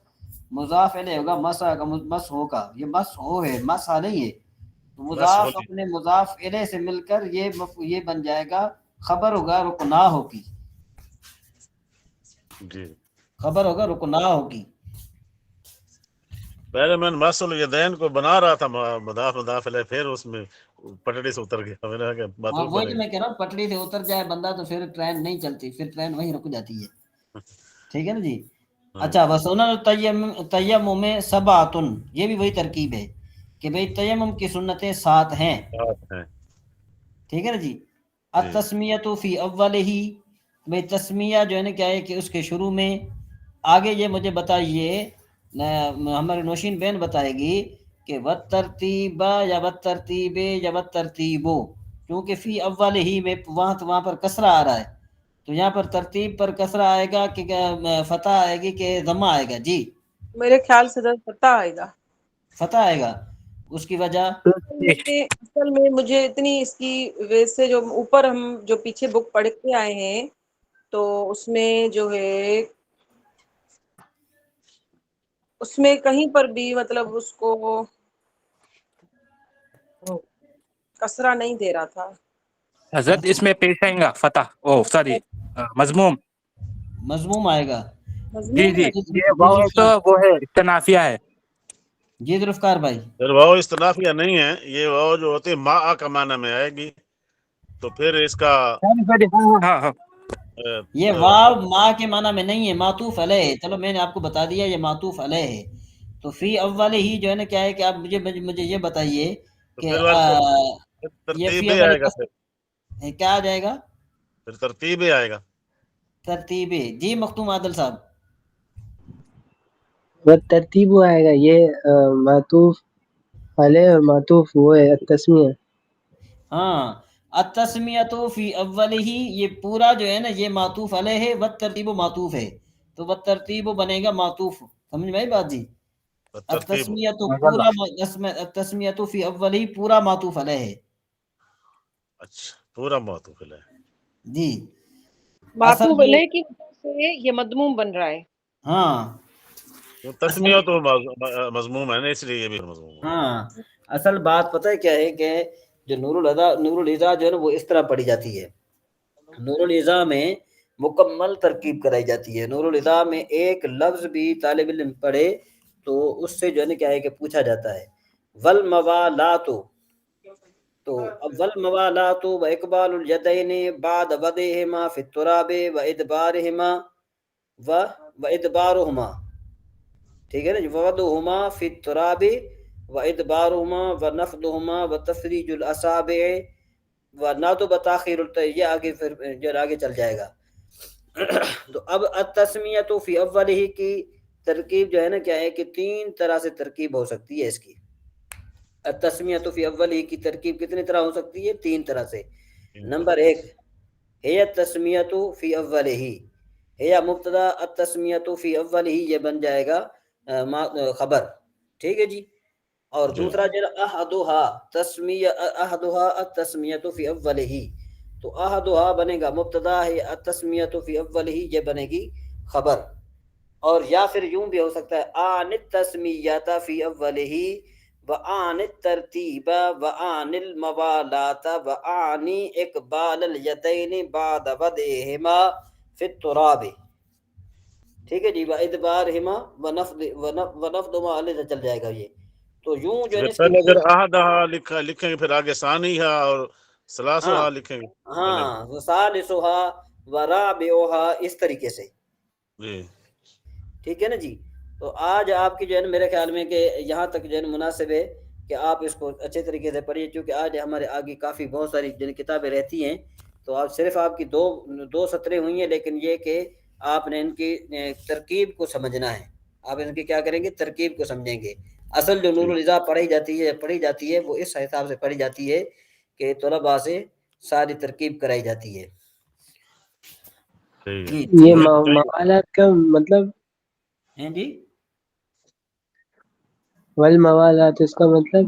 A: مضاف علیہ ہوگا، مسح کا مسح کا، یہ مسح ہے، مسح نہیں ہے، تو
D: بس
A: مضاف
D: ہوگی
A: اپنے مضاف علیہ سے مل کر یہ بن جائے گا، خبر ہوگا رکنا ہوگی،
D: جی.
A: خبر ہوگا رکنا ہوگی.
D: پہلے میں مسل الیدین کو بنا رہا تھا مضاف مضاف علیہ، پھر اس میں پٹڑی سے اتر گیا، میں نے کہا کہ
A: ہاں
D: معطوف
A: وہی
D: بنے
A: تو میں کہہ رہا ہوں، پٹڑی سے اتر جائے بندہ تو پھر ٹرین نہیں چلتی، پھر ٹرین وہیں رک جاتی ہے. ٹھیک ہے نا جی. اچھا وسنن تیمم سبعۃ، یہ بھی وہی ترکیب ہے کہ بھئی تیمم کی سنتیں 7 ہیں. ٹھیک ہے نا جی. التسمیۃ فی اولہ، بھئی تسمیہ جو ہے نا کیا ہے کہ اس کے شروع میں. آگے یہ مجھے بتائیے، ہمارے نوشین بہن بتائے گی کہ والترتیب یا والترتیب یا والترتیب، کیونکہ فی اول ہی میں وہاں پر کسرہ آ رہا ہے، تو یہاں پر ترتیب پر کسرہ آئے گا کہ فتح آئے گی کہ ضمہ آئے گا؟ جی
B: میرے خیال سے پتہ آئے گا،
A: فتح آئے گا. اس کی وجہ
B: اصل میں مجھے اتنی اس کی وجہ سے، جو اوپر ہم جو پیچھے بک پڑھ کے آئے ہیں تو اس میں جو ہے، اس میں کہیں پر بھی مطلب اس کو کسرہ نہیں دے رہا تھا.
E: حضرت اس میں پیش آئیں گا فتح، سوری مضموم.
A: مضموم آئے گا.
E: جی
B: مضمون
E: جی،
B: میں
E: یہ واو ہے تو وہ ہے استنافیہ ہے.
A: جی ذوالفقار بھائی،
D: پھر واو استنافیہ نہیں ہے، یہ واو جو ہوتی ہے ما کا معنی میں آئے گی، تو پھر اس کا
E: ہاں ہاں،
A: یہ واو ما کے معنی میں نہیں ہے، معطوف علیہ ہے. چلو میں نے آپ کو بتا دیا یہ معطوف علیہ ہے. تو فی اول ہی جو ہے نا کیا ہے کہ آپ مجھے یہ بتائیے
D: تو
A: کہ
D: پھر
A: یہ
D: ترتیب
A: فی
D: ہی
A: اول
D: آئے گا،
A: کیا آ جائے گا؟
D: پھر ترتیب ہی آئے گا.
A: ترتیب. جی مختوم عادل صاحب.
F: والترتیب آئے گا، یہ معطوف علیہ اور معطوف وہ ہے التسمیہ.
A: ہاں التسمیۃ فی اول ہی، یہ پورا جو ہے نا یہ معطوف علیہ ہے، والترتیب معطوف ہے، تو والترتیب بنے گا معطوف. سمجھ میں آئی بات جی؟
D: ترتیب.
A: التسمیۃ پورا، التسمیۃ فی اول ہی پورا معطوف علیہ ہے.
D: اچھا، پورا معطوف علیہ.
A: جی اصل
B: معطوف
A: جو،
B: علیہ کی وجہ سے یہ مضموم بن رہا ہے.
A: ہاں
D: تسمیہ تو مضموم ہے نا، اس لیے یہ بھی مضموم ہے.
A: ہاں اصل بات پتہ ہے کیا ہے کہ جو نور الہدا جو ہے نا وہ اس طرح پڑھی جاتی ہے. نور الہدا میں مکمل ترکیب کرائی جاتی ہے. نور الہدا میں ایک لفظ بھی طالب علم پڑھے تو اس سے جو ہے نا کیا ہے کہ پوچھا جاتا ہے. والموالات، تو والموالات و اقبال الیدین بعد وضعہما فی التراب و ادبارہما و ادبارہما. ٹھیک ہے نا جی. وضعہما فی التراب و ادبارہما و نفضہما و تفریج الاصابع و نادب تاخیر یہ آگے پھر جو آگے چل جائے گا. تو اب التسمیۃ فی اولہ کی ترکیب جو ہے نا کیا ہے کہ 3 طرح سے ترکیب ہو سکتی ہے اس کی. التسمیۃ فی اولہ کی ترکیب کتنی طرح ہو سکتی ہے؟ 3 طرح سے. نمبر 1 ہے التسمیۃ فی اولہ، ہے مبتدا التسمیۃ فی اولہ، یہ بن جائے گا خبر. ٹھیک ہے جی. اور دوسرا جو احدھا التسمیۃ فی اولہ، تو احدھا بنے گا مبتدا ہے، التسمیۃ فی اولہ یہ بنے گی خبر. اور یا پھر یوں بھی ہو سکتا ہے آن التسمیۃ فی اولہ وآن الترتیب وآن الموالات وآن اقبال الیدین بعد وضعہما فی التراب. ٹھیک ہے جی. وادبارہما ونفضہما علیہ چل جائے گا یہ. تو یوں جو ہے
D: پہلے اگر احدہا لکھیں گے، پھر آگے ثانیہا اور ثلاثہا لکھیں گے.
A: ہاں ثالثہا ورابعہا، اس طریقے سے.
D: جی
A: ٹھیک ہے نا جی. تو آج آپ کی جو ہے نا میرے خیال میں کہ یہاں تک جو ہے مناسب ہے کہ آپ اس کو اچھے طریقے سے پڑھیے، کیونکہ آج ہمارے آگے کافی بہت ساری کتابیں رہتی ہیں. تو آپ صرف آپ کی دو سطریں ہوئی ہیں، لیکن یہ کہ آپ نے ان کی ترکیب کو سمجھنا ہے. آپ ان کی کیا کریں گے؟ ترکیب کو سمجھیں گے. اصل جو نور الہدا پڑھی جاتی ہے وہ اس حساب سے پڑھی جاتی ہے کہ طلباء سے ساری ترکیب کرائی جاتی ہے. جی
F: یہ موالات کا مطلب
A: ہیں جی.
F: والموالات اس کا مطلب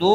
A: 2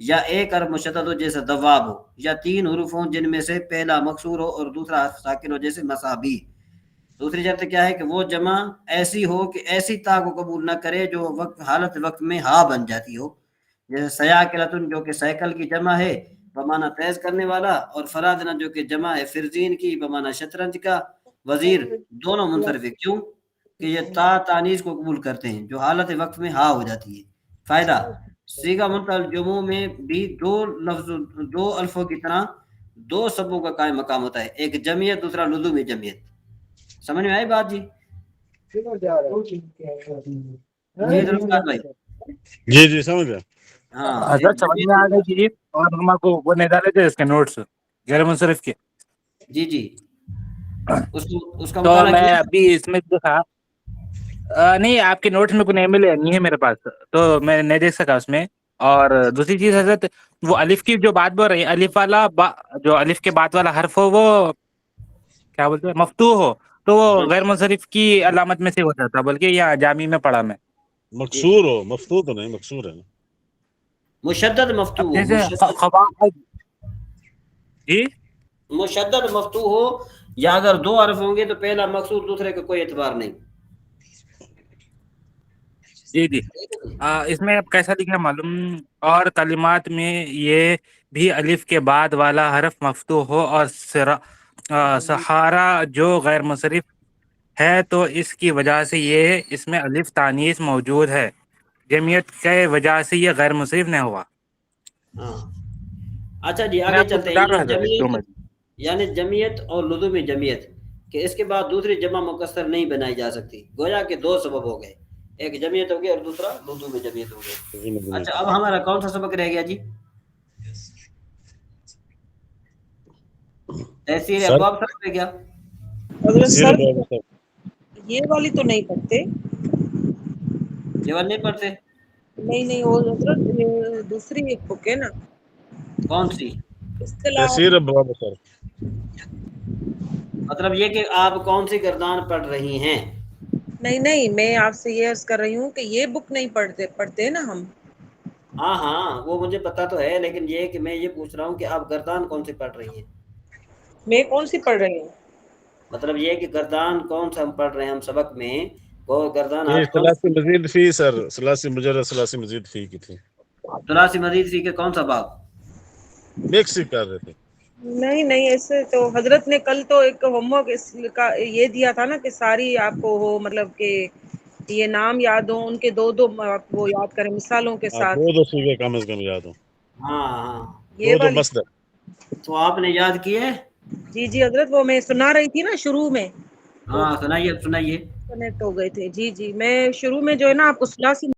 A: یا ایک حرف مشدد ہو جیسے دواب ہو، یا 3 حروف ہوں جن میں سے پہلا مکسور ہو اور دوسرا حرف ساکن ہو جیسے مسابی۔ دوسری شرط کیا ہے کہ وہ جمع ایسی ہو کہ ایسی تا کو قبول نہ کرے جو حالت وقت میں ہا بن جاتی ہو، جیسے سیاکلتن جو کہ سائیکل کی جمع ہے بمعنی تیز کرنے والا، اور فرادنا جو کہ جمع ہے فرزین کی بمعنی شطرنج کا، وزیر دونوں منصرف ہے۔ کیوں کہ یہ تا تانیث کو قبول کرتے ہیں جو حالت وقت میں ہا ہو جاتی ہے۔ فائدہ، صیغہ منتہی الجموع میں بھی دو الفوں کی طرح 2 سبوں کا قائم مقام ہوتا ہے، ایک جمعیت دوسرا لزومی جمعیت۔ سمجھ میں آئی بات جی؟ جی ذوالفقار بھائی،
D: جی سمجھ گیا۔
A: ہاں
E: حضرت سمجھ میں آ گئی جی، اور ہم آپ کو وہ نہیں ڈالے تھے اس کے نوٹس غیر منصرف کے،
A: جی اس کا
E: تو
A: مطالعہ
E: میں
A: کیا؟
E: ابھی اس میں دیکھا نہیں، آپ کے نوٹس میں کو نہیں ملے، نہیں ہے میرے پاس، تو میں نہیں دیکھ سکا اس میں۔ اور دوسری چیز حضرت، وہ الف کی جو بات بول رہی ہے، الف والا جو الف کے بعد والا حرف ہو وہ کیا بولتے ہیں مفتوح ہو تو وہ غیر منصرف کی علامت میں سے ہو جاتا، بلکہ یہاں جامی میں پڑھا میں
D: مکسور ہو، مفتوح تو نہیں، مکسور ہے نا۔
A: مشدد مفتوح ہو،
E: جیسے جی
A: مشدد مفتوح ہو، یا اگر 2 حرف ہوں گے تو پہلا مکسور دوسرے کا کوئی اعتبار نہیں۔
E: جی اس میں اب کیسا لکھا معلوم، اور کلمات میں یہ بھی الف کے بعد والا حرف مفتوح ہو اور سہارا جو غیر منصرف ہے تو اس کی وجہ سے یہ اس میں الف تانیث موجود ہے، جمعیت کے وجہ سے یہ غیر منصرف نہیں ہوا۔
A: ہاں اچھا جی،
E: میں
A: آگے
E: آپ کو
A: چلتے ہیں۔
E: بتا رہا
A: یعنی
E: تھا ایک دو
A: جمعیت،
E: منٹ۔
A: یعنی جمعیت اور لزومی جمعیت کہ اس کے بعد دوسری جمع مکسر نہیں بنائی جا سکتی، گویا کہ 2 سبب ہو گئے، ایک جمعیت ہو گئی اور دوسرا لزومی جمعیت ہو گئی۔ اچھا اب ہمارا کون سا سبق رہ گیا جی؟ تحصیل ابواب سبق رہ گیا۔
B: حضرت سر یہ والی تو نہیں پڑھتے،
A: یہ والا نہیں پڑھتے؟
B: نہیں وہ حضرت دوسری ایک بک ہے نا،
A: کون سی؟
D: تحصیل ابواب سر،
A: مطلب یہ کہ آپ کون سی گردان پڑھ رہی ہیں؟
B: نہیں میں آپ سے یہ عرض کر رہی ہوں کہ یہ بک نہیں پڑھتے نا ہم۔
A: ہاں وہ مجھے پتا تو ہے، لیکن یہ کہ میں یہ پوچھ رہا ہوں کہ آپ گردان کون سی پڑھ رہی ہیں؟
B: میں کون سی پڑھ رہی ہوں؟
A: مطلب یہ کہ گردان کون سا ہم پڑھ رہے ہیں ہم سبق میں، وہ گردان
D: یہ
A: آپ کون
D: ثلاثی مزید فی سر، ثلاثی مجرد ثلاثی مزید فی کی تھی،
A: ثلاثی مزید فی کے کون سا باب؟
D: مکس ہی کر رہے تھے۔
B: نہیں ایسے تو حضرت نے کل تو ایک ہوم ورک کا یہ دیا تھا نا کہ ساری آپ کو ہو مطلب کہ یہ نام یاد ہوں، ان کے 2 وہ یاد کریں مثالوں کے ساتھ۔
D: 2 صیغے کم از کم یاد ہوں،
A: ہاں
B: یہ
D: 2
B: والی
D: مصدر۔
A: تو آپ نے یاد کیے؟
B: جی حضرت وہ میں سنا رہی تھی نا شروع میں،
A: ہاں سنائیے
B: کنیکٹ ہو گئے تھے۔ جی میں شروع میں جو ہے نا آپ کو ثلاثی